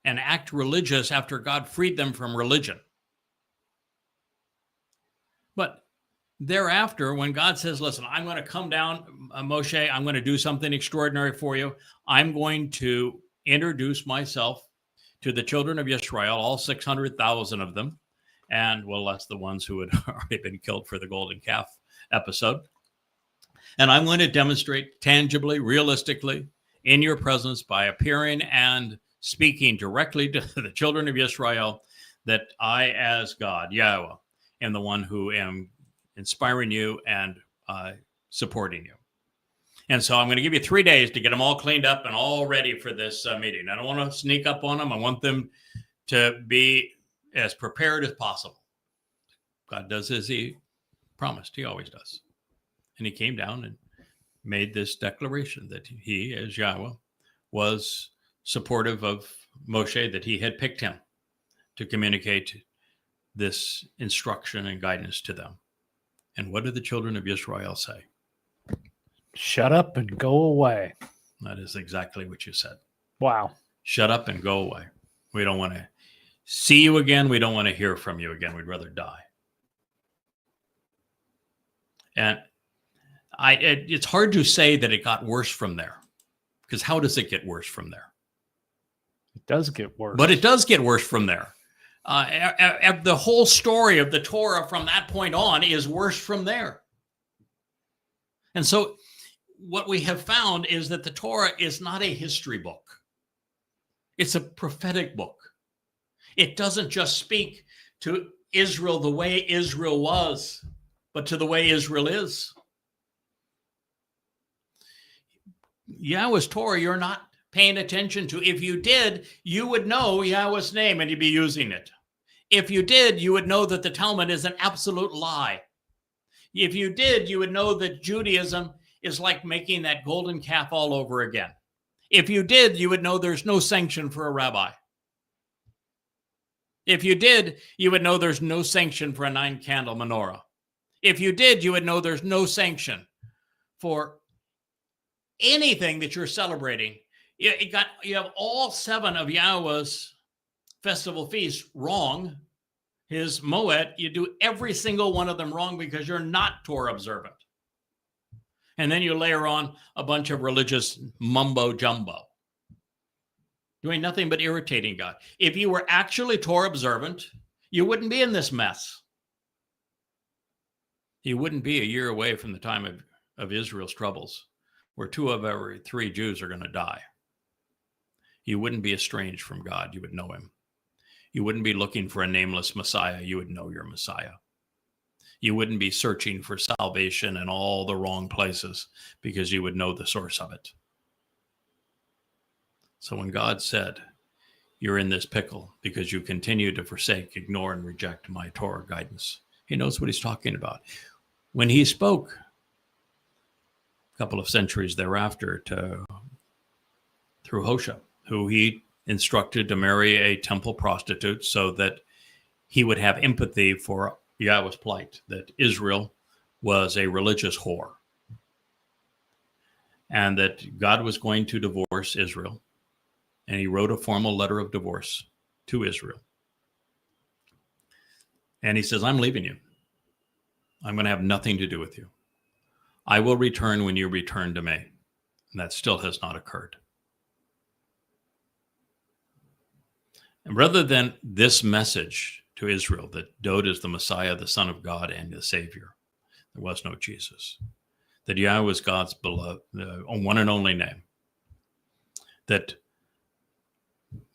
and act religious after God freed them from religion. But thereafter, when God says, listen, I'm going to come down, Moshe, I'm going to do something extraordinary for you. I'm going to introduce myself to the children of Israel, all 600,000 of them, and well, that's the ones who had already been killed for the golden calf episode. And I'm going to demonstrate tangibly, realistically, in your presence by appearing and speaking directly to the children of Israel that I, as God, Yahweh, am the one who am inspiring you and supporting you. And so I'm going to give you 3 days to get them all cleaned up and all ready for this meeting. I don't want to sneak up on them. I want them to be as prepared as possible. God does as he promised. He always does. And he came down and made this declaration that he, as Yahweh, was supportive of Moshe, that he had picked him to communicate this instruction and guidance to them. And what did the children of Israel say?
Shut up and go away.
That is exactly what you said.
Wow.
Shut up and go away. We don't want to see you again. We don't want to hear from you again. We'd rather die. And it's hard to say that it got worse from there, because how does it get worse from there?
It does get worse.
But it does get worse from there. The whole story of the Torah from that point on is worse from there. And so what we have found is that the Torah is not a history book. It's a prophetic book. It doesn't just speak to Israel the way Israel was, but to the way Israel is. Yahweh's Torah, you're not paying attention to. If you did, you would know Yahweh's name and you'd be using it. If you did, you would know that the Talmud is an absolute lie. If you did, you would know that Judaism is like making that golden calf all over again. If you did, you would know there's no sanction for a rabbi. If you did, you would know there's no sanction for a 9-candle menorah. If you did, you would know there's no sanction for anything that you're celebrating. You have all 7 of Yahweh's festival feasts wrong. His Moed, you do every single one of them wrong because you're not Torah observant. And then you layer on a bunch of religious mumbo jumbo, doing nothing but irritating God. If you were actually Torah observant, you wouldn't be in this mess. You wouldn't be a year away from the time of Israel's troubles, where 2 of every 3 Jews are going to die. You wouldn't be estranged from God. You would know him. You wouldn't be looking for a nameless Messiah. You would know your Messiah. You wouldn't be searching for salvation in all the wrong places because you would know the source of it. So when God said, you're in this pickle because you continue to forsake, ignore, and reject my Torah guidance, he knows what he's talking about. When he spoke a couple of centuries thereafter through Hosea, who he instructed to marry a temple prostitute so that he would have empathy for Yahweh's plight, that Israel was a religious whore and that God was going to divorce Israel. And he wrote a formal letter of divorce to Israel. And he says, I'm leaving you. I'm going to have nothing to do with you. I will return when you return to me. And that still has not occurred. And rather than this message to Israel that Dowd is the Messiah, the Son of God, and the Savior, there was no Jesus. That Yahweh was God's beloved, one and only name. That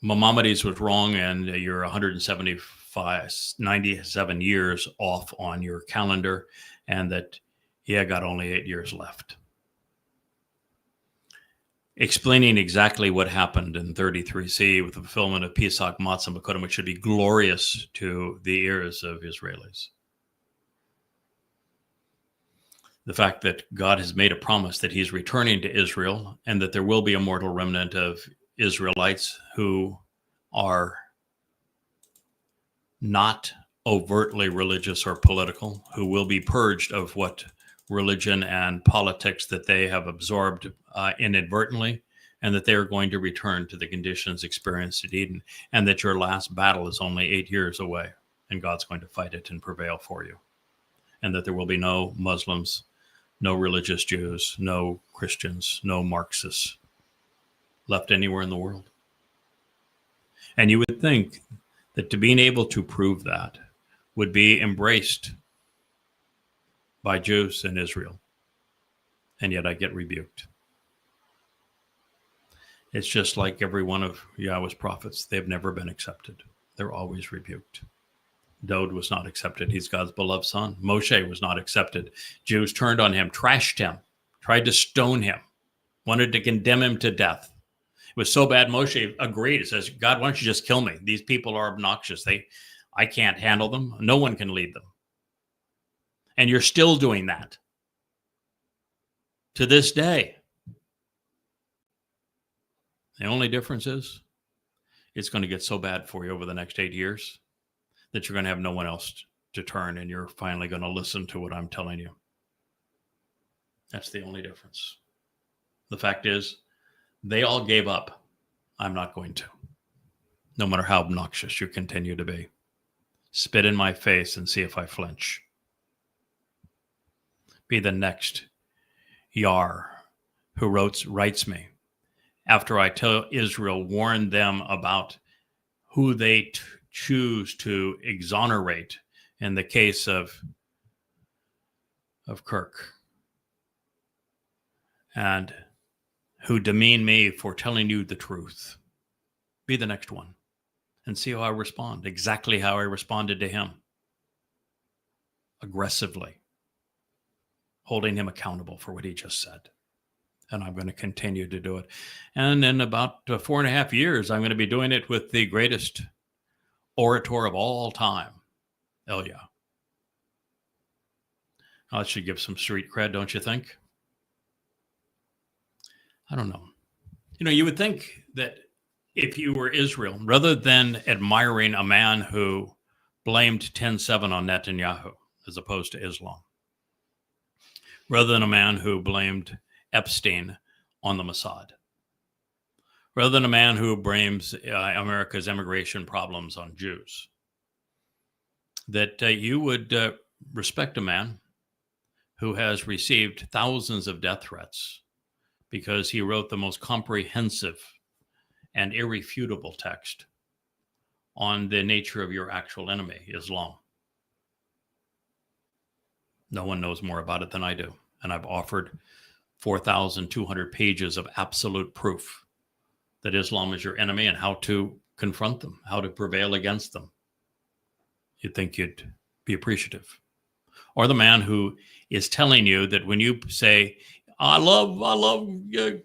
Maimonides was wrong and you're 97 years off on your calendar, and that got only 8 years left. Explaining exactly what happened in 33C with the fulfillment of Pesach, Matzah, and Bakodim, which should be glorious to the ears of Israelis. The fact that God has made a promise that he's returning to Israel and that there will be a mortal remnant of Israelites who are not overtly religious or political, who will be purged of what religion and politics that they have absorbed inadvertently, and that they are going to return to the conditions experienced at Eden, and that your last battle is only 8 years away, and God's going to fight it and prevail for you, and that there will be no Muslims, no religious Jews, no Christians, no Marxists left anywhere in the world. And you would think that to being able to prove that would be embraced by Jews in Israel. And yet I get rebuked. It's just like every one of Yahweh's prophets. They've never been accepted. They're always rebuked. Dowd was not accepted. He's God's beloved son. Moshe was not accepted. Jews turned on him, trashed him, tried to stone him, wanted to condemn him to death. It was so bad, Moshe agreed. He says, God, why don't you just kill me? These people are obnoxious. I can't handle them. No one can lead them. And you're still doing that to this day. The only difference is it's going to get so bad for you over the next 8 years that you're going to have no one else to turn, and you're finally going to listen to what I'm telling you. That's the only difference. The fact is, they all gave up. I'm not going to. No matter how obnoxious you continue to be. Spit in my face and see if I flinch. Be the next Yar who writes me after I tell Israel, warn them about who they choose to exonerate in the case of Kirk, and who demean me for telling you the truth. Be the next one and see how I respond, exactly how I responded to him. Aggressively, holding him accountable for what he just said. And I'm going to continue to do it. And in about 4.5 years, I'm going to be doing it with the greatest orator of all time, Elia. Now, that should give some street cred, don't you think? I don't know. You know, you would think that if you were Israel, rather than admiring a man who blamed 10/7 on Netanyahu, as opposed to Islam, rather than a man who blamed Epstein on the Mossad, rather than a man who blames America's immigration problems on Jews, that you would respect a man who has received thousands of death threats because he wrote the most comprehensive and irrefutable text on the nature of your actual enemy, Islam. No one knows more about it than I do. And I've offered 4,200 pages of absolute proof that Islam is your enemy and how to confront them, how to prevail against them. You'd think you'd be appreciative. Or the man who is telling you that when you say, I love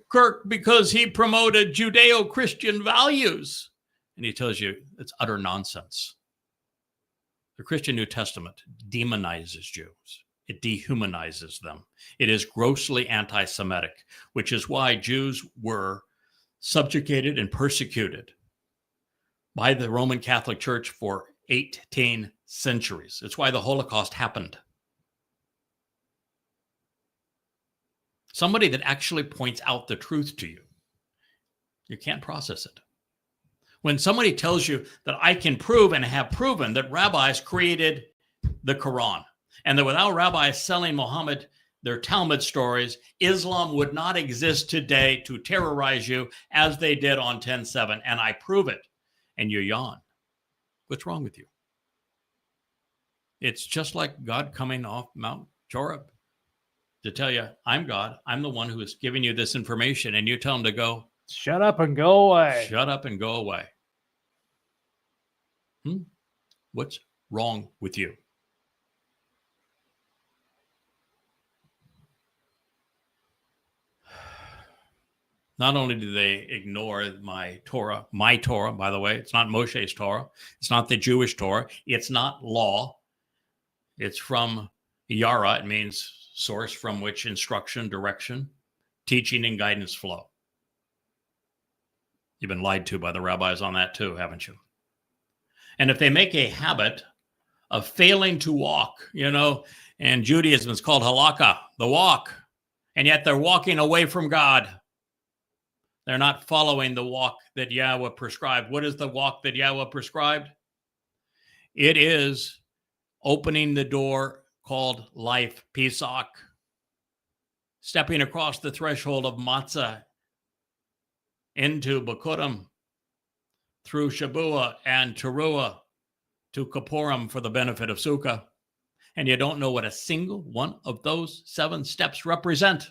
Kirk because he promoted Judeo-Christian values, and he tells you it's utter nonsense. The Christian New Testament demonizes Jews. It dehumanizes them. It is grossly anti-Semitic, which is why Jews were subjugated and persecuted by the Roman Catholic Church for 18 centuries. It's why the Holocaust happened. Somebody that actually points out the truth to you, you can't process it. When somebody tells you that I can prove and have proven that rabbis created the Quran, and that without rabbis selling Muhammad their Talmud stories, Islam would not exist today to terrorize you as they did on 10/7, and I prove it, and you yawn. What's wrong with you? It's just like God coming off Mount Horeb to tell you, I'm God. I'm the one who is giving you this information, and you tell him to go.
Shut up and go away.
Shut up and go away. What's wrong with you? Not only do they ignore my Torah, by the way, it's not Moshe's Torah. It's not the Jewish Torah. It's not law. It's from Yara. It means source from which instruction, direction, teaching, and guidance flow. You've been lied to by the rabbis on that too, haven't you? And if they make a habit of failing to walk, and Judaism is called halakha, the walk, and yet they're walking away from God. They're not following the walk that Yahweh prescribed. What is the walk that Yahweh prescribed? It is opening the door called life, Pesach, stepping across the threshold of matzah into Bikurim, through Shabuah and Teruah to Kippurim for the benefit of Sukkah. And you don't know what a single one of those 7 steps represent.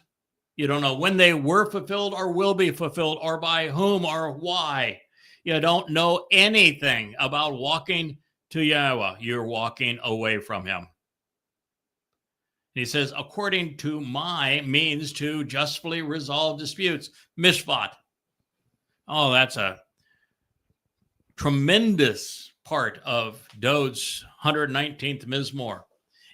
You don't know when they were fulfilled or will be fulfilled or by whom or why. You don't know anything about walking to Yahweh. You're walking away from him. He says, according to my means to justly resolve disputes. Mishpat. Oh, that's a tremendous part of Dowd's 119th Mizmor.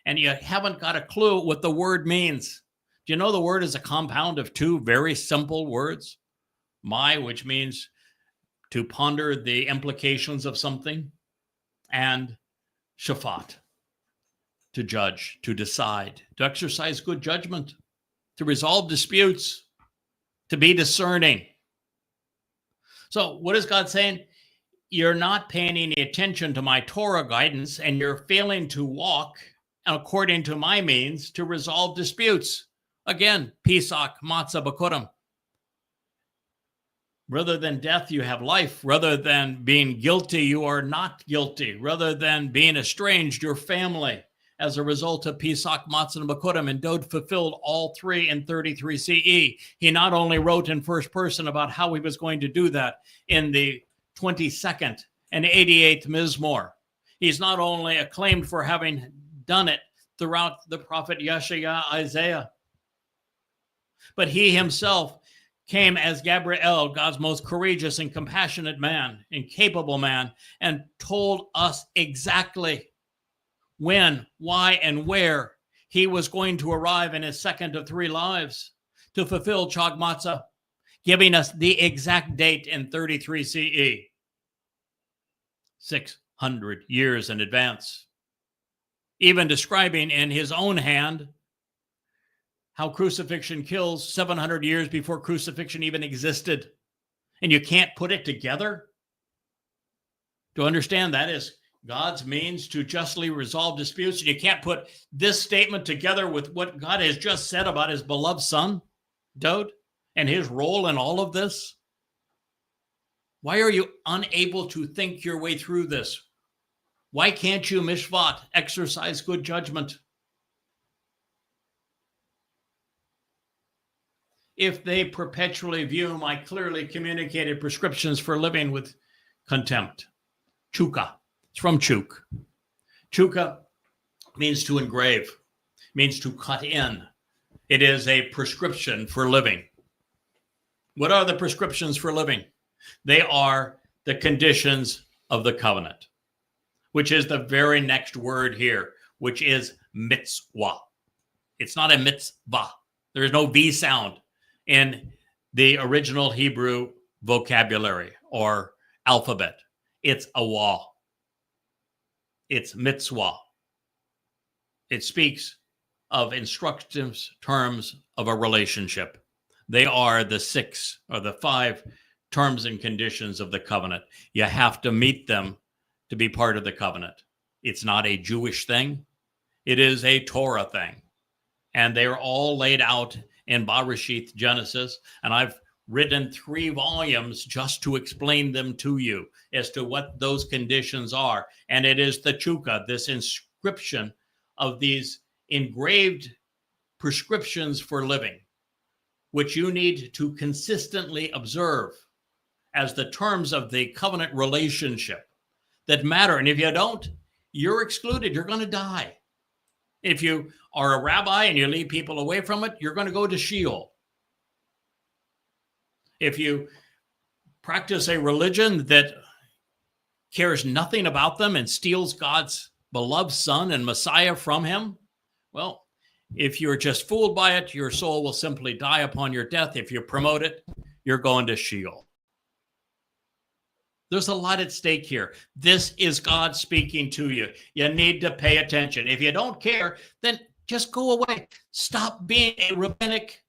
And you haven't got a clue what the word means. Do you know the word is a compound of 2 very simple words? My, which means to ponder the implications of something, and shafat, to judge, to decide, to exercise good judgment, to resolve disputes, to be discerning. So what is God saying? You're not paying any attention to my Torah guidance, and you're failing to walk according to my means to resolve disputes. Again, Pesach, Matzah, Bakurim. Rather than death, you have life. Rather than being guilty, you are not guilty. Rather than being estranged, your family. As a result of Pesach, Matzah, and Bakurim, and Dowd fulfilled all three in 33 CE. He not only wrote in first person about how he was going to do that in the 22nd and 88th Mizmor. He's not only acclaimed for having done it throughout the prophet Yeshaya, Isaiah, but he himself came as Gabriel, God's most courageous and compassionate man, and capable man, and told us exactly when, why, and where he was going to arrive in his second of three lives to fulfill Chag Matzah, giving us the exact date in 33 CE, 600 years in advance, even describing in his own hand how crucifixion kills 700 years before crucifixion even existed. And you can't put it together? To understand that is God's means to justly resolve disputes, and you can't put this statement together with what God has just said about his beloved son, Dowd, and his role in all of this? Why are you unable to think your way through this? Why can't you, mishvat, exercise good judgment? If they perpetually view my clearly communicated prescriptions for living with contempt. Chuka. It's from chuk. Chuka means to engrave, means to cut in. It is a prescription for living. What are the prescriptions for living? They are the conditions of the covenant, which is the very next word here, which is mitzvah. It's not a mitzvah. There is no V sound in the original Hebrew vocabulary or alphabet. It's a wa. It's mitzvah. It speaks of instructive terms of a relationship. They are the six or the five terms and conditions of the covenant. You have to meet them to be part of the covenant. It's not a Jewish thing. It is a Torah thing. And they are all laid out in Bereshith, Genesis. And I've written 3 volumes just to explain them to you as to what those conditions are. And it is the chuka, this inscription of these engraved prescriptions for living, which you need to consistently observe as the terms of the covenant relationship that matter. And if you don't, you're excluded. You're going to die. If you are a rabbi and you lead people away from it, you're going to go to Sheol. If you practice a religion that cares nothing about them and steals God's beloved son and Messiah from him, well, if you're just fooled by it, your soul will simply die upon your death. If you promote it, you're going to Sheol. There's a lot at stake here. This is God speaking to you. You need to pay attention. If you don't care, then just go away. Stop being a rabbinic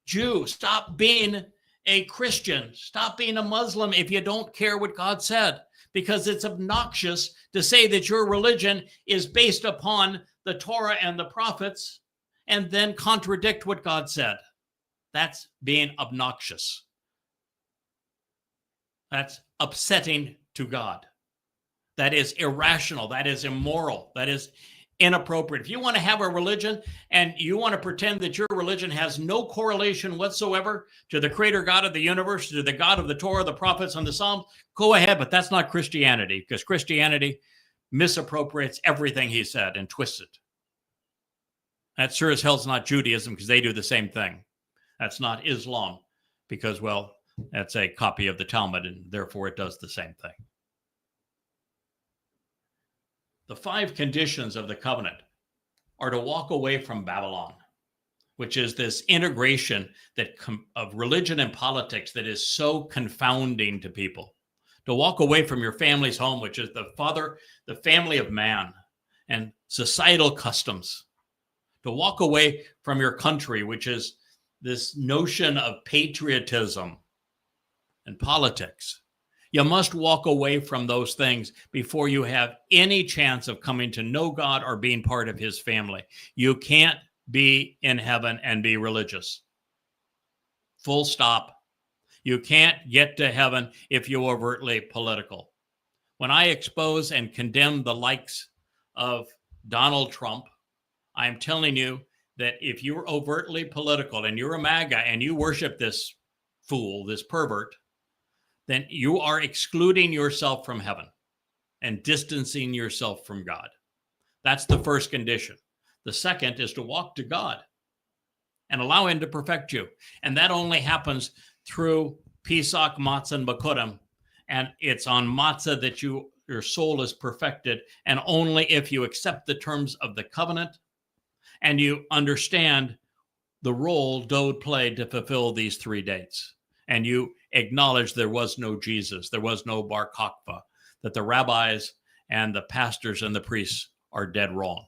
Jew. Stop being a Christian. Stop being a Muslim if you don't care what God said, because it's obnoxious to say that your religion is based upon the Torah and the prophets and then contradict what God said. That's being obnoxious. That's upsetting to God. That is irrational. That is immoral. That is inappropriate. If you want to have a religion and you want to pretend that your religion has no correlation whatsoever to the creator God of the universe, to the God of the Torah, the prophets, and the Psalms, go ahead, but that's not Christianity, because Christianity misappropriates everything he said and twists it. That sure as hell's not Judaism, because they do the same thing. That's not Islam, because, well, that's a copy of the Talmud, and therefore it does the same thing. The 5 conditions of the covenant are to walk away from Babylon, which is this integration that of religion and politics that is so confounding to people. to walk away from your family's home, which is the family of man, and societal customs, to walk away from your country, which is this notion of patriotism and politics. You must walk away from those things before you have any chance of coming to know God or being part of his family. You can't be in heaven and be religious. Full stop. You can't get to heaven if you're overtly political. When I expose and condemn the likes of Donald Trump, I'm telling you that if you're overtly political and you're a MAGA and you worship this fool, this pervert, then you are excluding yourself from heaven and distancing yourself from God. That's the first condition. The second is to walk to God and allow him to perfect you. And that only happens through Pesach, Matzah, and Bakurim. And it's on Matzah that your soul is perfected. And only if you accept the terms of the covenant and you understand the role Dowd played to fulfill these 3 dates. And you acknowledge there was no Jesus, there was no Bar Kokhba, that the rabbis and the pastors and the priests are dead wrong.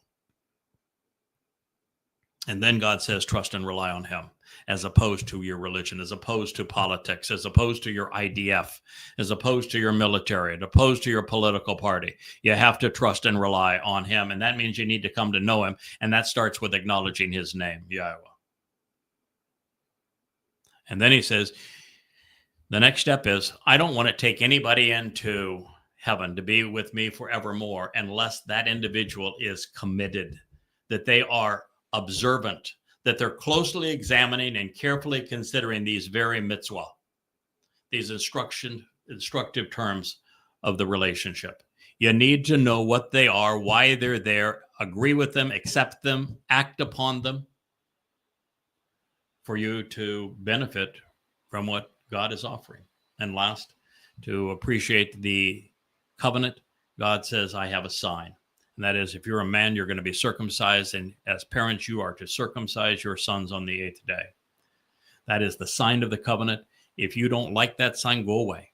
And then God says, trust and rely on him, as opposed to your religion, as opposed to politics, as opposed to your IDF, as opposed to your military, as opposed to your political party. You have to trust and rely on him. And that means you need to come to know him. And that starts with acknowledging his name, Yahweh. And then he says, the next step is, I don't want to take anybody into heaven to be with me forevermore unless that individual is committed, that they are observant, that they're closely examining and carefully considering these very mitzvah, these instructive terms of the relationship. You need to know what they are, why they're there, agree with them, accept them, act upon them, for you to benefit from what God is offering. And last, to appreciate the covenant, God says, I have a sign. And that is, if you're a man, you're going to be circumcised. And as parents, you are to circumcise your sons on the 8th day. That is the sign of the covenant. If you don't like that sign, go away.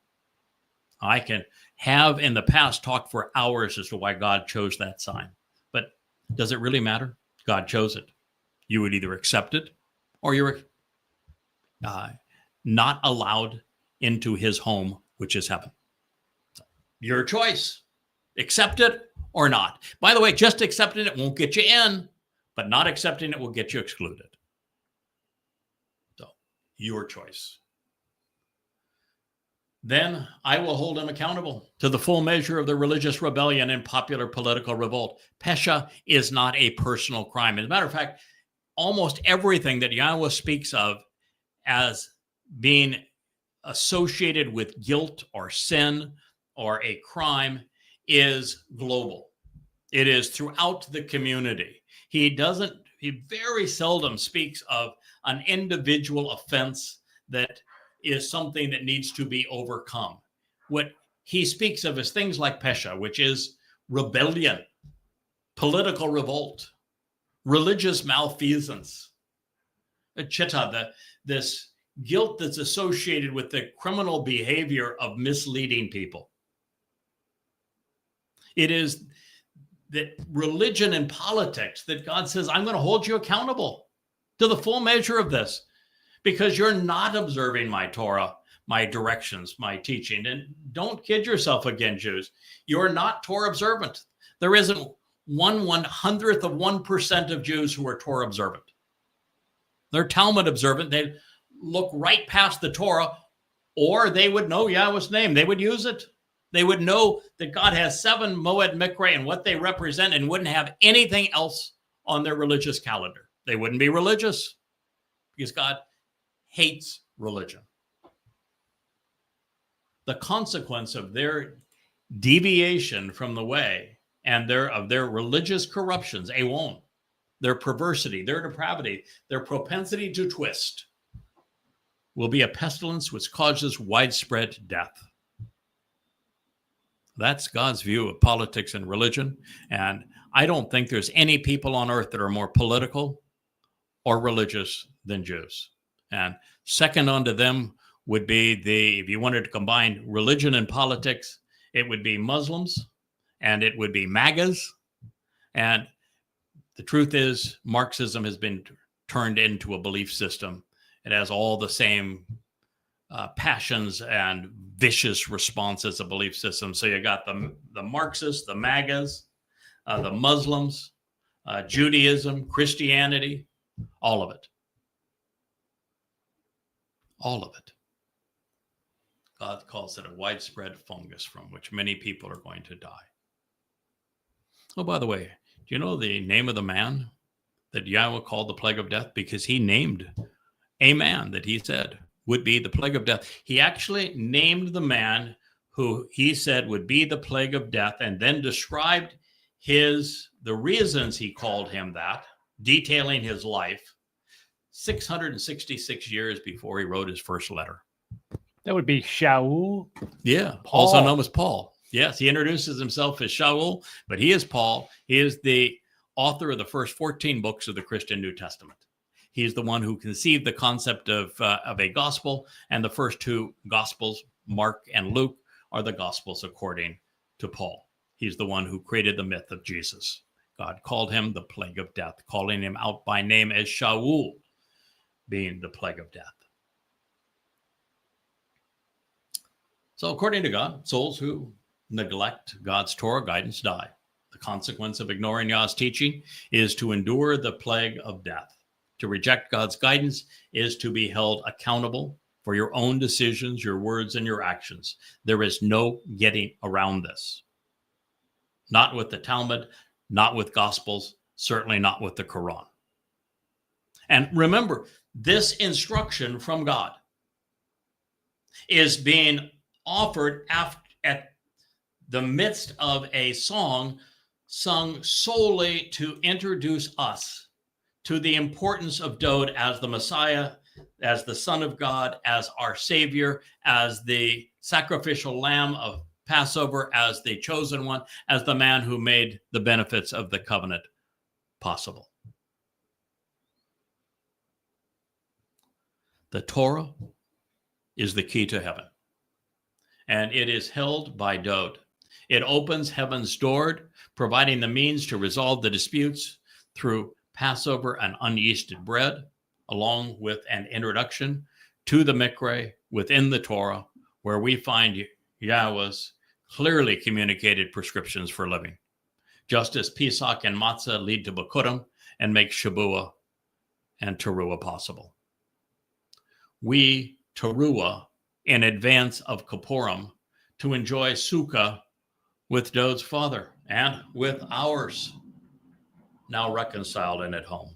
I can have in the past talked for hours as to why God chose that sign. But does it really matter? God chose it. You would either accept it or you're not allowed into his home, which is heaven. So, your choice. Accept it or not. By the way, just accepting it won't get you in, but not accepting it will get you excluded. So, your choice. Then I will hold him accountable to the full measure of the religious rebellion and popular political revolt. Pesha is not a personal crime. As a matter of fact, almost everything that Yahweh speaks of as being associated with guilt or sin or a crime is global. It is throughout the community. He very seldom speaks of an individual offense that is something that needs to be overcome. What he speaks of is things like pesha, which is rebellion, political revolt, religious malfeasance, chitta, this guilt that's associated with the criminal behavior of misleading people. It is that religion and politics that God says, I'm going to hold you accountable to the full measure of this because you're not observing my Torah, my directions, my teaching. And don't kid yourself again, Jews. You're not Torah observant. There isn't 1/100th of 1% of Jews who are Torah observant. They're Talmud observant. They look right past the Torah, or they would know Yahweh's name. They would use it. They would know that God has 7 Moed Mikra and what they represent and wouldn't have anything else on their religious calendar. They wouldn't be religious because God hates religion. The consequence of their deviation from the way and of their religious corruptions, Awon, their perversity, their depravity, their propensity to twist, will be a pestilence which causes widespread death. That's God's view of politics and religion. And I don't think there's any people on earth that are more political or religious than Jews. And second unto them would be if you wanted to combine religion and politics, it would be Muslims and it would be MAGAs. And the truth is, Marxism has been turned into a belief system. It has all the same passions and vicious responses of belief systems. So you got the Marxists, the MAGAs, the Muslims, Judaism, Christianity, all of it. All of it. God calls it a widespread fungus from which many people are going to die. Oh, by the way, do you know the name of the man that Yahweh called the plague of death? Because he named a man that he said would be the plague of death. He actually named the man who he said would be the plague of death, and then described the reasons he called him that, detailing his life 666 years before he wrote his first letter.
That would be Shaul.
Yeah,
Paul.
Also known as Paul. Yes, he introduces himself as Shaul, but he is Paul. He is the author of the first 14 books of the Christian New Testament. He's the one who conceived the concept of a gospel, and the first two gospels, Mark and Luke, are the gospels according to Paul. He's the one who created the myth of Jesus. God called him the plague of death, calling him out by name as Shaul, being the plague of death. So according to God, souls who neglect God's Torah guidance die. The consequence of ignoring Yah's teaching is to endure the plague of death. To reject God's guidance is to be held accountable for your own decisions, your words, and your actions. There is no getting around this. Not with the Talmud, not with Gospels, certainly not with the Quran. And remember, this instruction from God is being offered at the midst of a song sung solely to introduce us to the importance of Dowd as the Messiah, as the Son of God, as our Savior, as the sacrificial lamb of Passover, as the chosen one, as the man who made the benefits of the covenant possible. The Torah is the key to heaven, and it is held by Dowd. It opens heaven's door, providing the means to resolve the disputes through Passover and unyeasted bread, along with an introduction to the Mikra within the Torah, where we find Yahweh's clearly communicated prescriptions for living. Just as Pesach and Matzah lead to Bikurim and make Shabuah and Teruah possible. We Teruah in advance of Kippurim to enjoy Sukkah with Dowd's father and with ours, now reconciled and at home.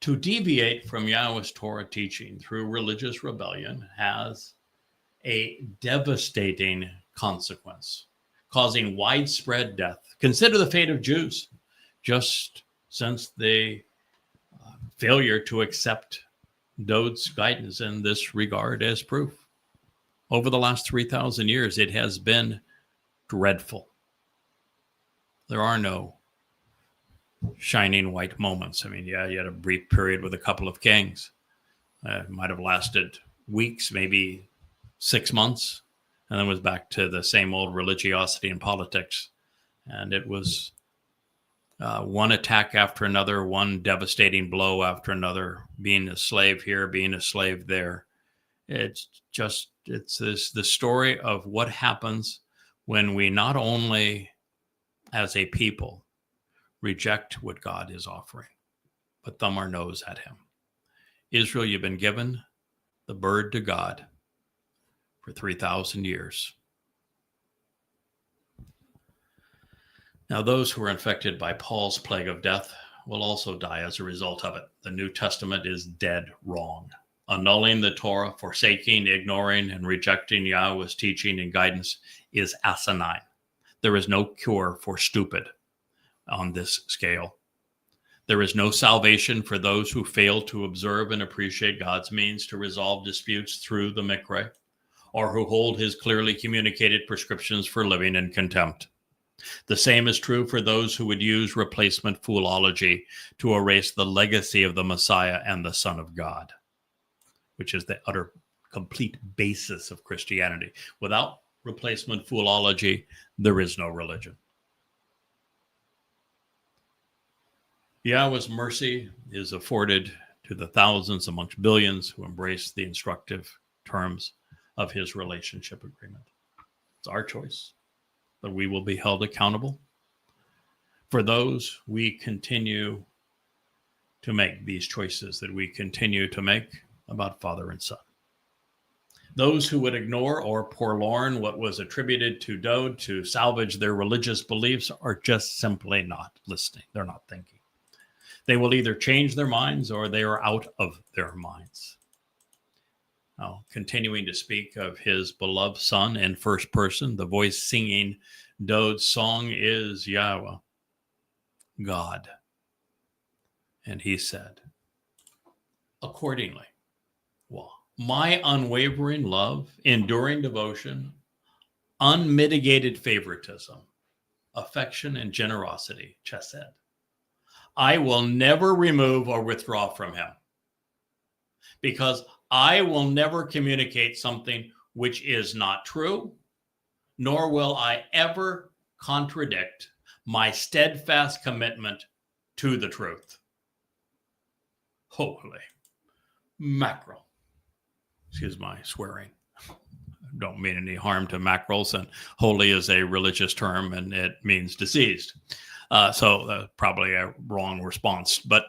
To deviate from Yahweh's Torah teaching through religious rebellion has a devastating consequence, causing widespread death. Consider the fate of Jews, just since the failure to accept Dowd's guidance in this regard as proof. Over the last 3,000 years, it has been dreadful. There are no shining white moments. I mean, yeah, you had a brief period with a couple of kings. It might have lasted weeks, maybe 6 months, and then was back to the same old religiosity and politics. And it was one attack after another, one devastating blow after another, being a slave here, being a slave there. It's the story of what happens when we not only as a people reject what God is offering, but thumb our nose at him. Israel, you've been given the bird to God for 3,000 years. Now, those who are infected by Paul's plague of death will also die as a result of it. The New Testament is dead wrong. Annulling the Torah, forsaking, ignoring, and rejecting Yahweh's teaching and guidance is asinine. There is no cure for stupid on this scale. There is no salvation for those who fail to observe and appreciate God's means to resolve disputes through the Mikra, or who hold his clearly communicated prescriptions for living in contempt. The same is true for those who would use replacement foolology to erase the legacy of the Messiah and the Son of God. which is the utter complete basis of Christianity. Without replacement foolology, there is no religion. Yahweh's mercy is afforded to the thousands amongst billions who embrace the instructive terms of his relationship agreement. It's our choice, but we will be held accountable for those we continue to make these choices that we continue to make about father and son. Those who would ignore or forlorn what was attributed to Dowd to salvage their religious beliefs are just simply not listening. They're not thinking. They will either change their minds or they are out of their minds. Now, continuing to speak of his beloved son in first person, the voice singing Dowd's song is Yahweh, God. And he said, accordingly, well, my unwavering love, enduring devotion, unmitigated favoritism, affection, and generosity, chesed, I will never remove or withdraw from him, because I will never communicate something which is not true, nor will I ever contradict my steadfast commitment to the truth. Holy mackerel. Excuse my swearing. Don't mean any harm to mackerels, and holy is a religious term and it means deceased. So probably a wrong response, but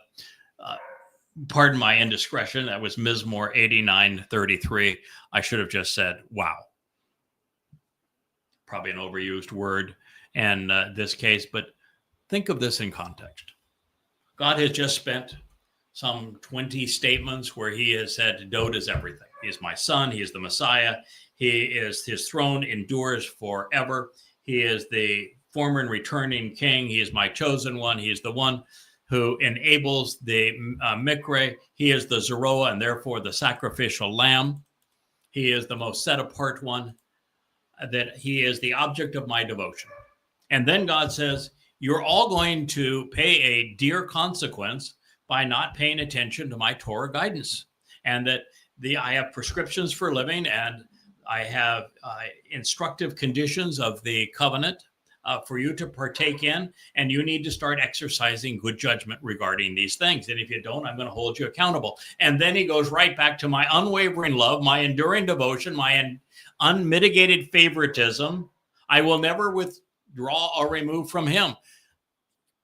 pardon my indiscretion. That was Mizmor 89:33. I should have just said, wow. Probably an overused word in this case, but think of this in context. God has just spent some 20 statements where he has said, Dowd is everything. He is my son. He is the Messiah. His throne endures forever. He is the former and returning king. He is my chosen one. He is the one who enables the Mikre. He is the Zeroah and therefore the sacrificial lamb. He is the most set apart one, that he is the object of my devotion. And then God says, you're all going to pay a dear consequence by not paying attention to my Torah guidance. And that I have prescriptions for living, and I have instructive conditions of the covenant for you to partake in, and you need to start exercising good judgment regarding these things. And if you don't, I'm going to hold you accountable. And then he goes right back to my unwavering love, my enduring devotion, my unmitigated favoritism. I will never withdraw or remove from him.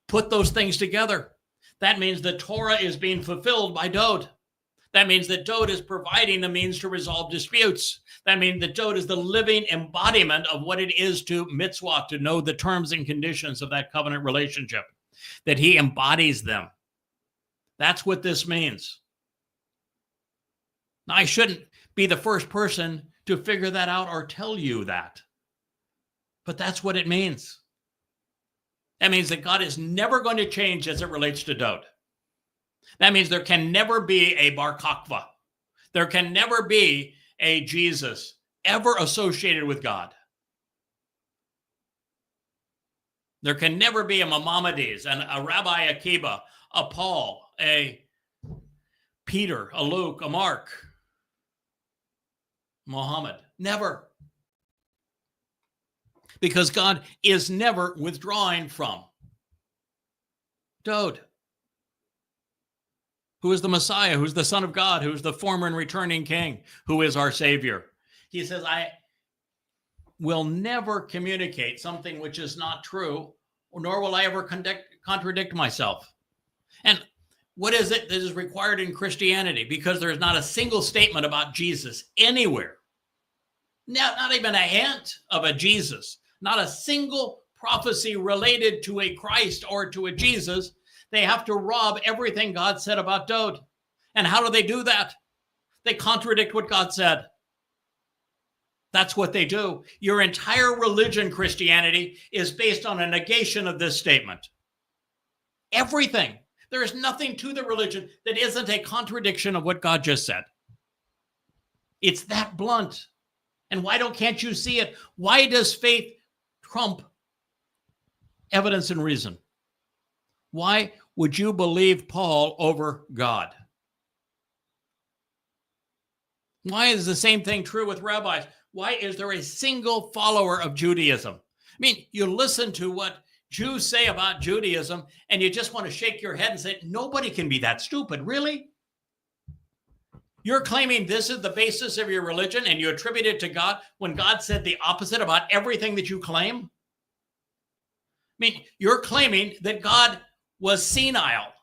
Put those things together. That means the Torah is being fulfilled by Dowd. That means that Dowd is providing the means to resolve disputes. That means that Dowd is the living embodiment of what it is to mitzvah, to know the terms and conditions of that covenant relationship, that he embodies them. That's what this means. Now, I shouldn't be the first person to figure that out or tell you that, but that's what it means. That means that God is never going to change as it relates to Dowd. That means there can never be a Bar Kokhba. There can never be a Jesus ever associated with God. There can never be a Maimonides, and a Rabbi Akiba, a Paul, a Peter, a Luke, a Mark, Muhammad. Never. Because God is never withdrawing from Dowd, who is the Messiah, who is the Son of God, who is the former and returning King, who is our Savior. He says, I will never communicate something which is not true, nor will I ever contradict myself. And what is it that is required in Christianity? Because there is not a single statement about Jesus anywhere. Not even a hint of a Jesus. Not a single prophecy related to a Christ or to a Jesus. They have to rob everything God said about Dowd. And how do they do that? They contradict what God said. That's what they do. Your entire religion, Christianity, is based on a negation of this statement. Everything. There is nothing to the religion that isn't a contradiction of what God just said. It's that blunt. And can't you see it? Why does faith trump evidence and reason? Why would you believe Paul over God? Why is the same thing true with rabbis? Why is there a single follower of Judaism? I mean, you listen to what Jews say about Judaism, and you just want to shake your head and say, nobody can be that stupid. Really? You're claiming this is the basis of your religion, and you attribute it to God when God said the opposite about everything that you claim? I mean, you're claiming that God was senile.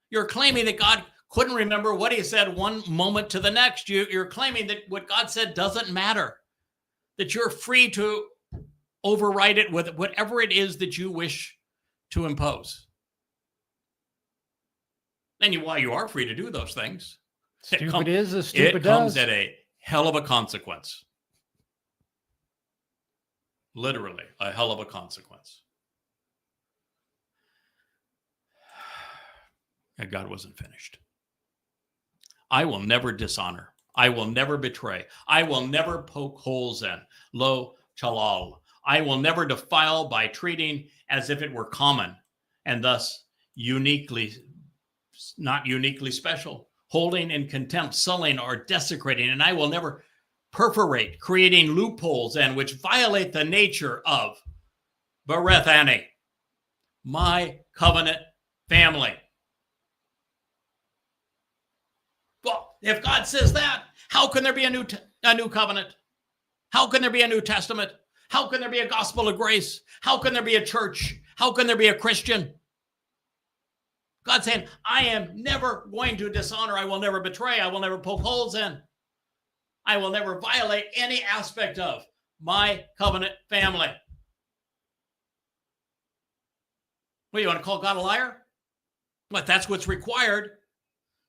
You're claiming that God couldn't remember what he said one moment to the next. You're claiming that what God said doesn't matter, that you're free to override it with whatever it is that you wish to impose. And while you are free to do those things,
Stupid is as stupid
it comes
does.
at a hell of a consequence. Literally, a hell of a consequence. And God wasn't finished. I will never dishonor. I will never betray. I will never poke holes in. Lo chalal. I will never defile by treating as if it were common and thus not uniquely special, holding in contempt, sullying, or desecrating. And I will never perforate, creating loopholes and which violate the nature of Berethani, my covenant family. Well, if God says that, how can there be a new covenant? How can there be a New Testament? How can there be a gospel of grace? How can there be a church? How can there be a Christian? God's saying, I am never going to dishonor. I will never betray. I will never poke holes in. I will never violate any aspect of my covenant family. What, you want to call God a liar? But that's what's required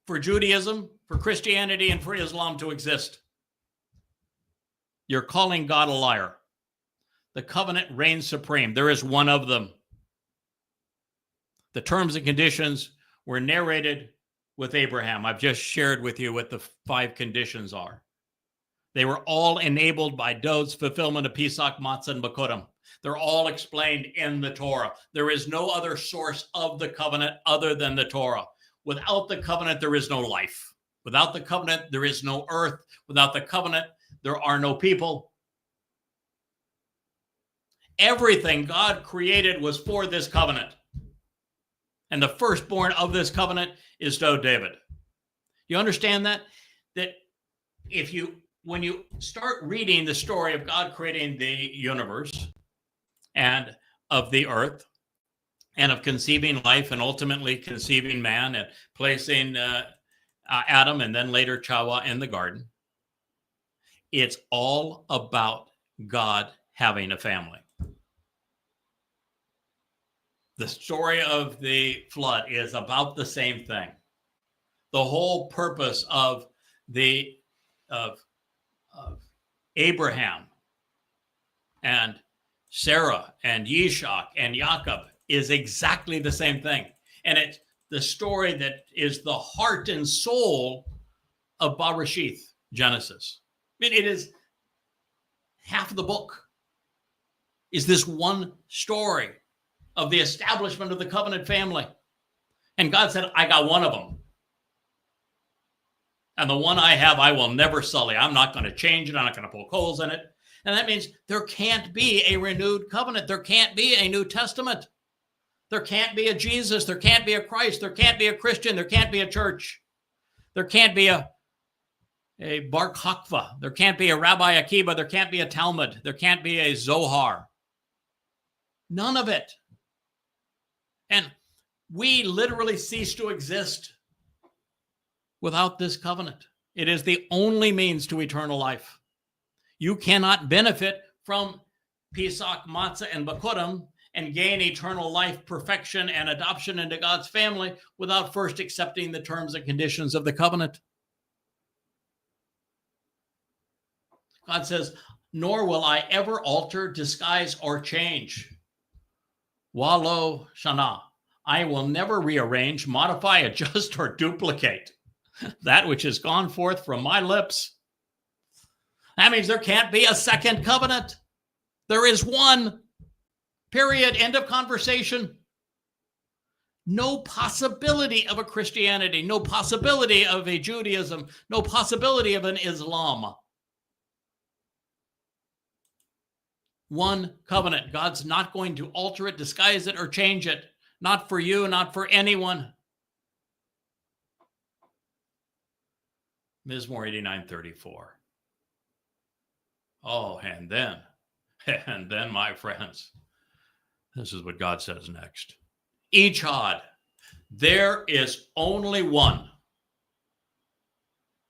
for Judaism, for Christianity, and for Islam to exist. You're calling God a liar. The covenant reigns supreme. There is one of them. The terms and conditions were narrated with Abraham. I've just shared with you what the 5 conditions are. They were all enabled by Dowd's fulfillment of Pesach, Matzah, and Bakurim. They're all explained in the Torah. There is no other source of the covenant other than the Torah. Without the covenant, there is no life. Without the covenant, there is no earth. Without the covenant, there are no people. Everything God created was for this covenant. And the firstborn of this covenant is Dowd David. You understand that? That when you start reading the story of God creating the universe and of the earth and of conceiving life and ultimately conceiving man and placing Adam and then later Chawa in the garden, it's all about God having a family. The story of the flood is about the same thing. The whole purpose of Abraham and Sarah and Yishak and Jacob is exactly the same thing. And it's the story that is the heart and soul of Bereshith, Genesis. I mean, it is half of the book is this one story of the establishment of the covenant family. And God said, I got one of them. And the one I have, I will never sully. I'm not going to change it. I'm not going to poke holes in it. And that means there can't be a renewed covenant. There can't be a New Testament. There can't be a Jesus. There can't be a Christ. There can't be a Christian. There can't be a church. There can't be a Bar Kokhba. There can't be a Rabbi Akiba. There can't be a Talmud. There can't be a Zohar. None of it. And we literally cease to exist without this covenant. It is the only means to eternal life. You cannot benefit from Pesach, Matzah, and Bakurim and gain eternal life, perfection, and adoption into God's family without first accepting the terms and conditions of the covenant. God says, nor will I ever alter, disguise, or change. Walo Shana. I will never rearrange, modify, adjust, or duplicate that which has gone forth from my lips. That means there can't be a second covenant. There is one. Period. End of conversation. No possibility of a Christianity, no possibility of a Judaism, no possibility of an Islam. One covenant. God's not going to alter it, disguise it, or change it. Not for you, not for anyone. Mizmor 89:34. Oh, and then, my friends, this is what God says next. Echad, there is only one.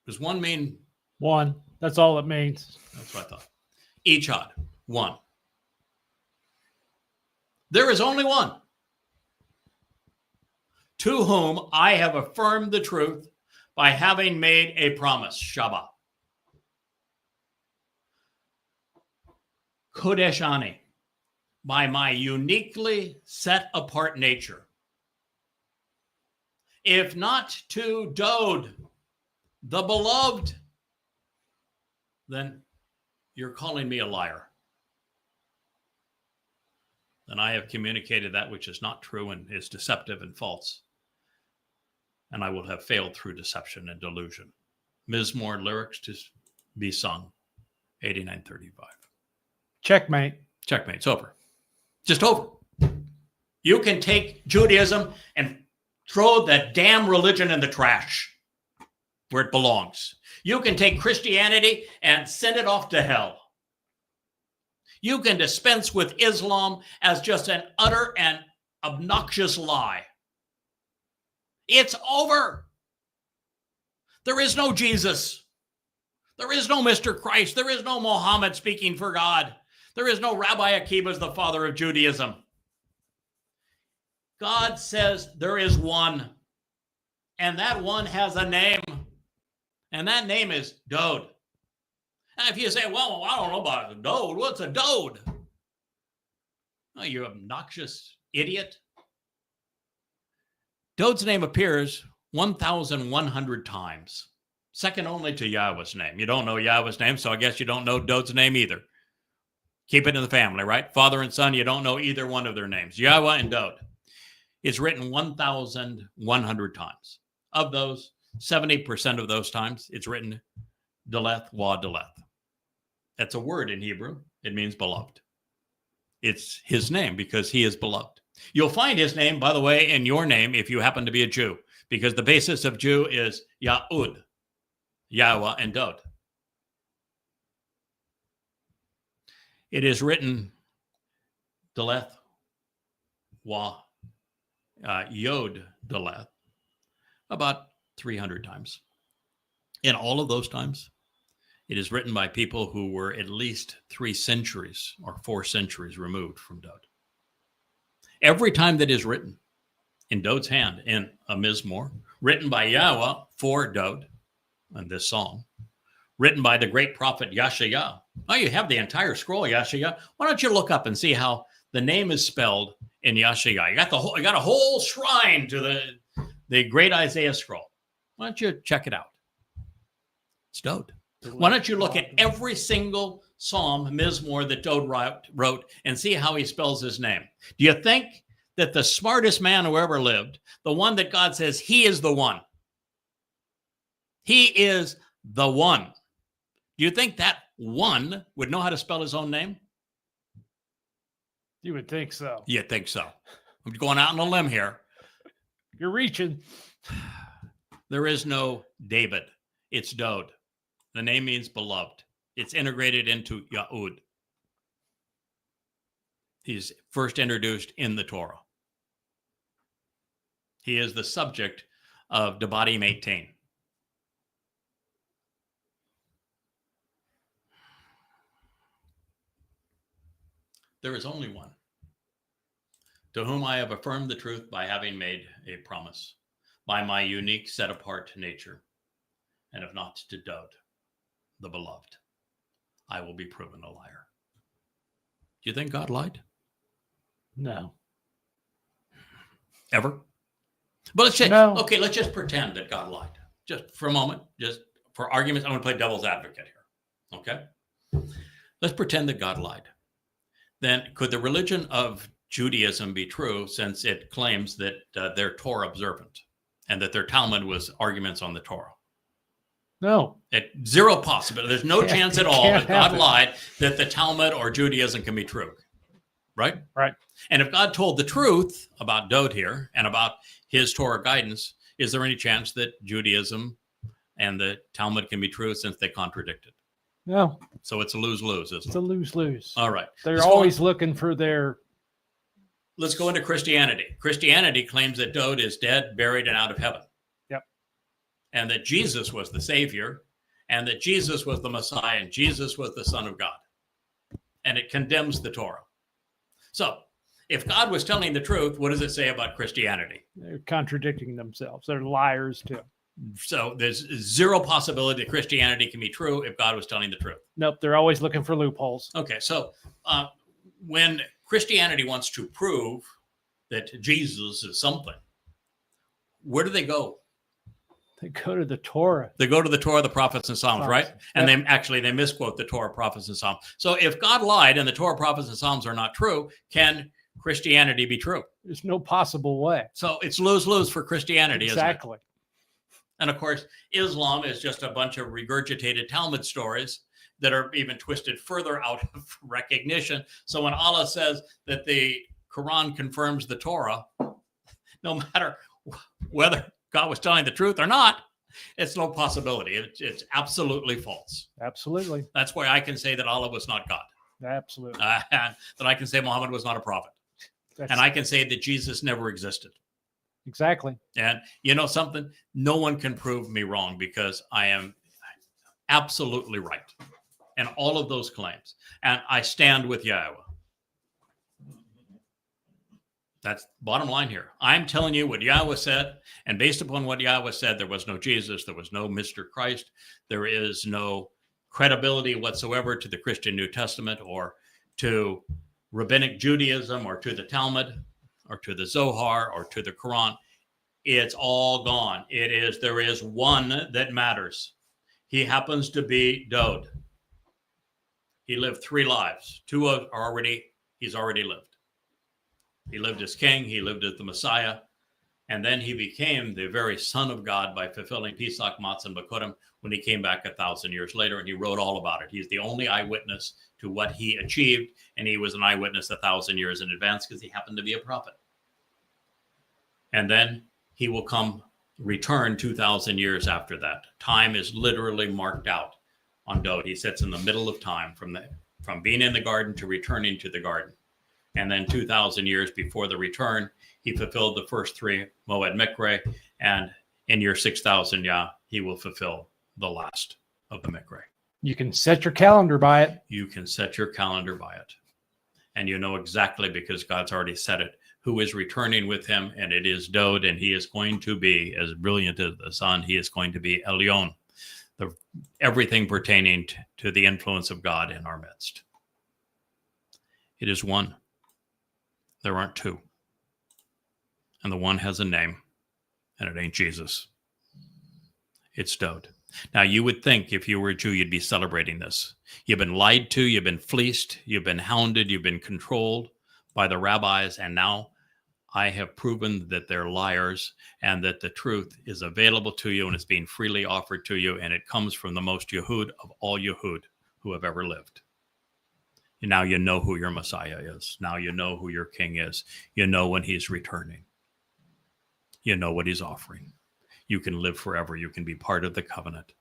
Does one mean?
One. That's all it means.
That's what I thought. Echad, one. There is only one. To whom I have affirmed the truth by having made a promise. Shabbat. Kodeshani. By my uniquely set apart nature. If not to Dowd, the beloved, then you're calling me a liar. Then I have communicated that which is not true and is deceptive and false. And I will have failed through deception and delusion. Mizmor lyrics to be sung, 89:35.
Checkmate.
Checkmate's over. Just over. You can take Judaism and throw that damn religion in the trash where it belongs. You can take Christianity and send it off to hell. You can dispense with Islam as just an utter and obnoxious lie. It's over. There is no Jesus. There is no Mr. Christ. There is no Muhammad speaking for God. There is no Rabbi Akiba as the father of Judaism. God says there is one, and that one has a name, and that name is Dowd. And if you say, well, I don't know about a Dowd. What's a Dowd? Oh, you obnoxious idiot. Dowd's name appears 1,100 times, second only to Yahweh's name. You don't know Yahweh's name, so I guess you don't know Dowd's name either. Keep it in the family, right? Father and son, you don't know either one of their names. Yahweh and Dowd. It's written 1,100 times. Of those, 70% of those times, it's written Deleth, Wa Deleth. That's a word in Hebrew. It means beloved. It's his name because he is beloved. You'll find his name, by the way, in your name if you happen to be a Jew, because the basis of Jew is Yahud, Yahweh, and Dowd. It is written Deleth, Wa, Yod, Deleth, about 300 times. In all of those times, it is written by people who were at least 3 centuries or 4 centuries removed from Dowd. Every time that is written in Dowd's hand in a Mizmor, written by Yahweh for Dowd, and this psalm, written by the great prophet Yashaya. Oh, you have the entire scroll, Yashaya. Why don't you look up and see how the name is spelled in Yashaya? You got a whole shrine to the great Isaiah scroll. Why don't you check it out? It's Dowd. Why don't you look at every single psalm, Mizmor, that Dowd wrote and see how he spells his name? Do you think that the smartest man who ever lived, the one that God says he is the one, he is the one, do you think that one would know how to spell his own name?
You would think so.
You think so. I'm going out on a limb here.
You're reaching.
There is no David. It's Dowd. The name means beloved. It's integrated into Yahud. He's first introduced in the Torah. He is the subject of Devarim 18. There is only one, to whom I have affirmed the truth by having made a promise, by my unique set-apart nature, and if not to Dowd, the beloved, I will be proven a liar. Do you think God lied?
No.
Ever? But let's just,
No.
Okay, let's just pretend that God lied. Just for a moment, just for arguments, I'm going to play devil's advocate here. Okay? Let's pretend that God lied. Then could the religion of Judaism be true, since it claims that they're Torah observant and that their Talmud was arguments on the Torah.
No.
Zero possibility. There's no chance at all,
Can't
if God
happen.
lied, that the Talmud or Judaism can be true. Right?
Right.
And if God told the truth about Dowd here and about his Torah guidance, is there any chance that Judaism and the Talmud can be true, since they contradict it?
No.
So it's a lose-lose, isn't
It's
it?
a lose-lose.
All right.
They're
Let's go
always looking for their...
Let's go into Christianity. Christianity claims that Dowd is dead, buried, and out of heaven.
Yep.
And that Jesus was the Savior, and that Jesus was the Messiah, and Jesus was the Son of God. And it condemns the Torah. So, if God was telling the truth, what does it say about Christianity?
They're contradicting themselves. They're liars too.
So there's zero possibility that Christianity can be true if God was telling the truth.
Nope. They're always looking for loopholes.
Okay, so when Christianity wants to prove that Jesus is something, where do they go?
They go to the Torah.
They go to the Torah, the prophets, and Psalms, right? And
Yep.
they misquote the Torah, prophets, and Psalms. So if God lied and the Torah, prophets, and Psalms are not true, can Christianity be true?
There's no possible way.
So it's lose-lose for Christianity,
Exactly.
isn't it? And of course, Islam is just a bunch of regurgitated Talmud stories that are even twisted further out of recognition. So when Allah says that the Quran confirms the Torah, no matter whether God was telling the truth or not, it's no possibility. It's absolutely false.
Absolutely.
That's why I can say that Allah was not God.
Absolutely.
And that I can say Muhammad was not a prophet. And I can say that Jesus never existed.
Exactly.
And you know something? No one can prove me wrong, because I am absolutely right in all of those claims. And I stand with Yahweh. That's bottom line here. I'm telling you what Yahweh said. And based upon what Yahweh said, there was no Jesus. There was no Mr. Christ. There is no credibility whatsoever to the Christian New Testament, or to Rabbinic Judaism, or to the Talmud, or to the Zohar, or to the Quran. It's all gone. There is one that matters. He happens to be Dowd. He lived 3 lives. 2 he's already lived. He lived as king. He lived as the Messiah. And then he became the very Son of God by fulfilling Pesach, Matzah, and Bikurim when he came back 1,000 years later, and he wrote all about it. He's the only eyewitness to what he achieved, and he was an eyewitness 1,000 years in advance because he happened to be a prophet. And then he will return 2,000 years after that. Time is literally marked out on Dowd. He sits in the middle of time from being in the garden to returning to the garden. And then 2,000 years before the return, he fulfilled the first 3 Moed Mikre, and in year 6,000, he will fulfill the last of the Mikre.
You can set your calendar by it.
You can set your calendar by it. And you know exactly, because God's already said it, who is returning with him, and it is Dowd, and he is going to be as brilliant as the sun. He is going to be Elon, everything pertaining to the influence of God in our midst. It is one. There aren't 2. And the one has a name, and it ain't Jesus. It's Dowd. Now, you would think if you were a Jew, you'd be celebrating this. You've been lied to, you've been fleeced, you've been hounded, you've been controlled by the rabbis, and now I have proven that they're liars, and that the truth is available to you, and it's being freely offered to you, and it comes from the most Yehud of all Yehud who have ever lived. And now you know who your Messiah is. Now you know who your king is. You know when he's returning. You know what he's offering. You can live forever. You can be part of the covenant.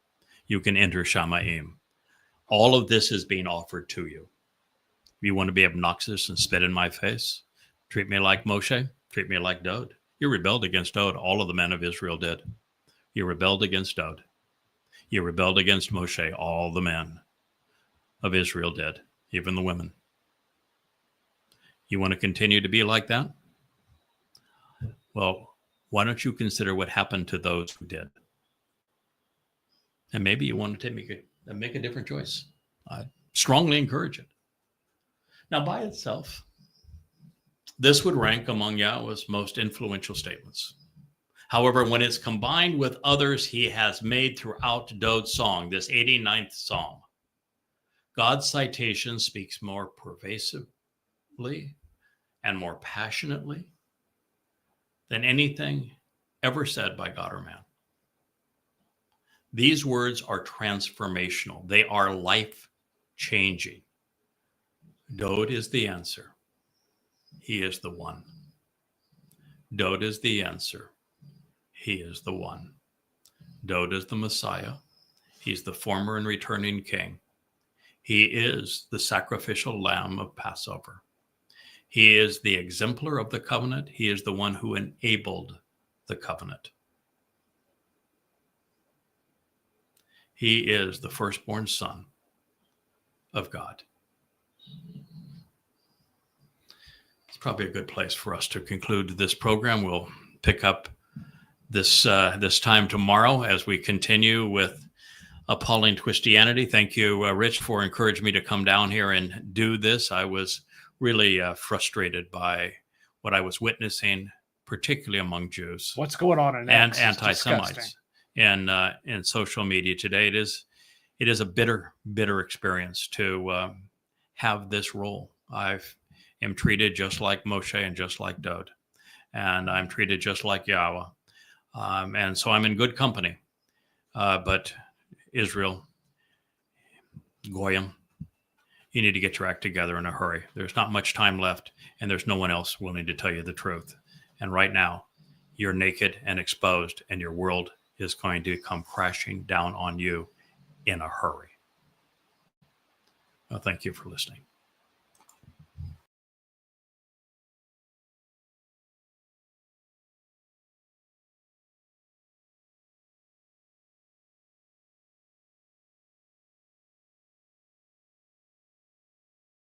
You can enter Shamaim. All of this is being offered to you. You want to be obnoxious and spit in my face? Treat me like Moshe? Treat me like Dowd? You rebelled against Dowd. All of the men of Israel did. You rebelled against Dowd. You rebelled against Moshe. All the men of Israel did, even the women. You want to continue to be like that? Well, why don't you consider what happened to those who did? And maybe you want to make a different choice. I strongly encourage it. Now, by itself, this would rank among Yahweh's most influential statements. However, when it's combined with others he has made throughout Dowd's song, this 89th Psalm, God's citation speaks more pervasively and more passionately than anything ever said by God or man. These words are transformational. They are life-changing. Dowd is the answer. He is the one. Dowd is the answer. He is the one. Dowd is the Messiah. He's the former and returning king. He is the sacrificial lamb of Passover. He is the exemplar of the covenant. He is the one who enabled the covenant. He is the firstborn son of God. It's probably a good place for us to conclude this program. We'll pick up this time tomorrow as we continue with Appalling Twistianity. Thank you, Rich, for encouraging me to come down here and do this. I was really frustrated by what I was witnessing, particularly among Jews.
What's going on in
and
X? It's
anti-Semites
disgusting.
in social media today. It is a bitter experience to have this role. I am treated just like Moshe and just like Dowd, and I'm treated just like Yahweh, and so I'm in good company. But Israel, Goyim, you need to get your act together in a hurry. There's not much time left, and there's no one else willing to tell you the truth. And right now, you're naked and exposed, and your world is going to come crashing down on you in a hurry. Well, thank you for listening.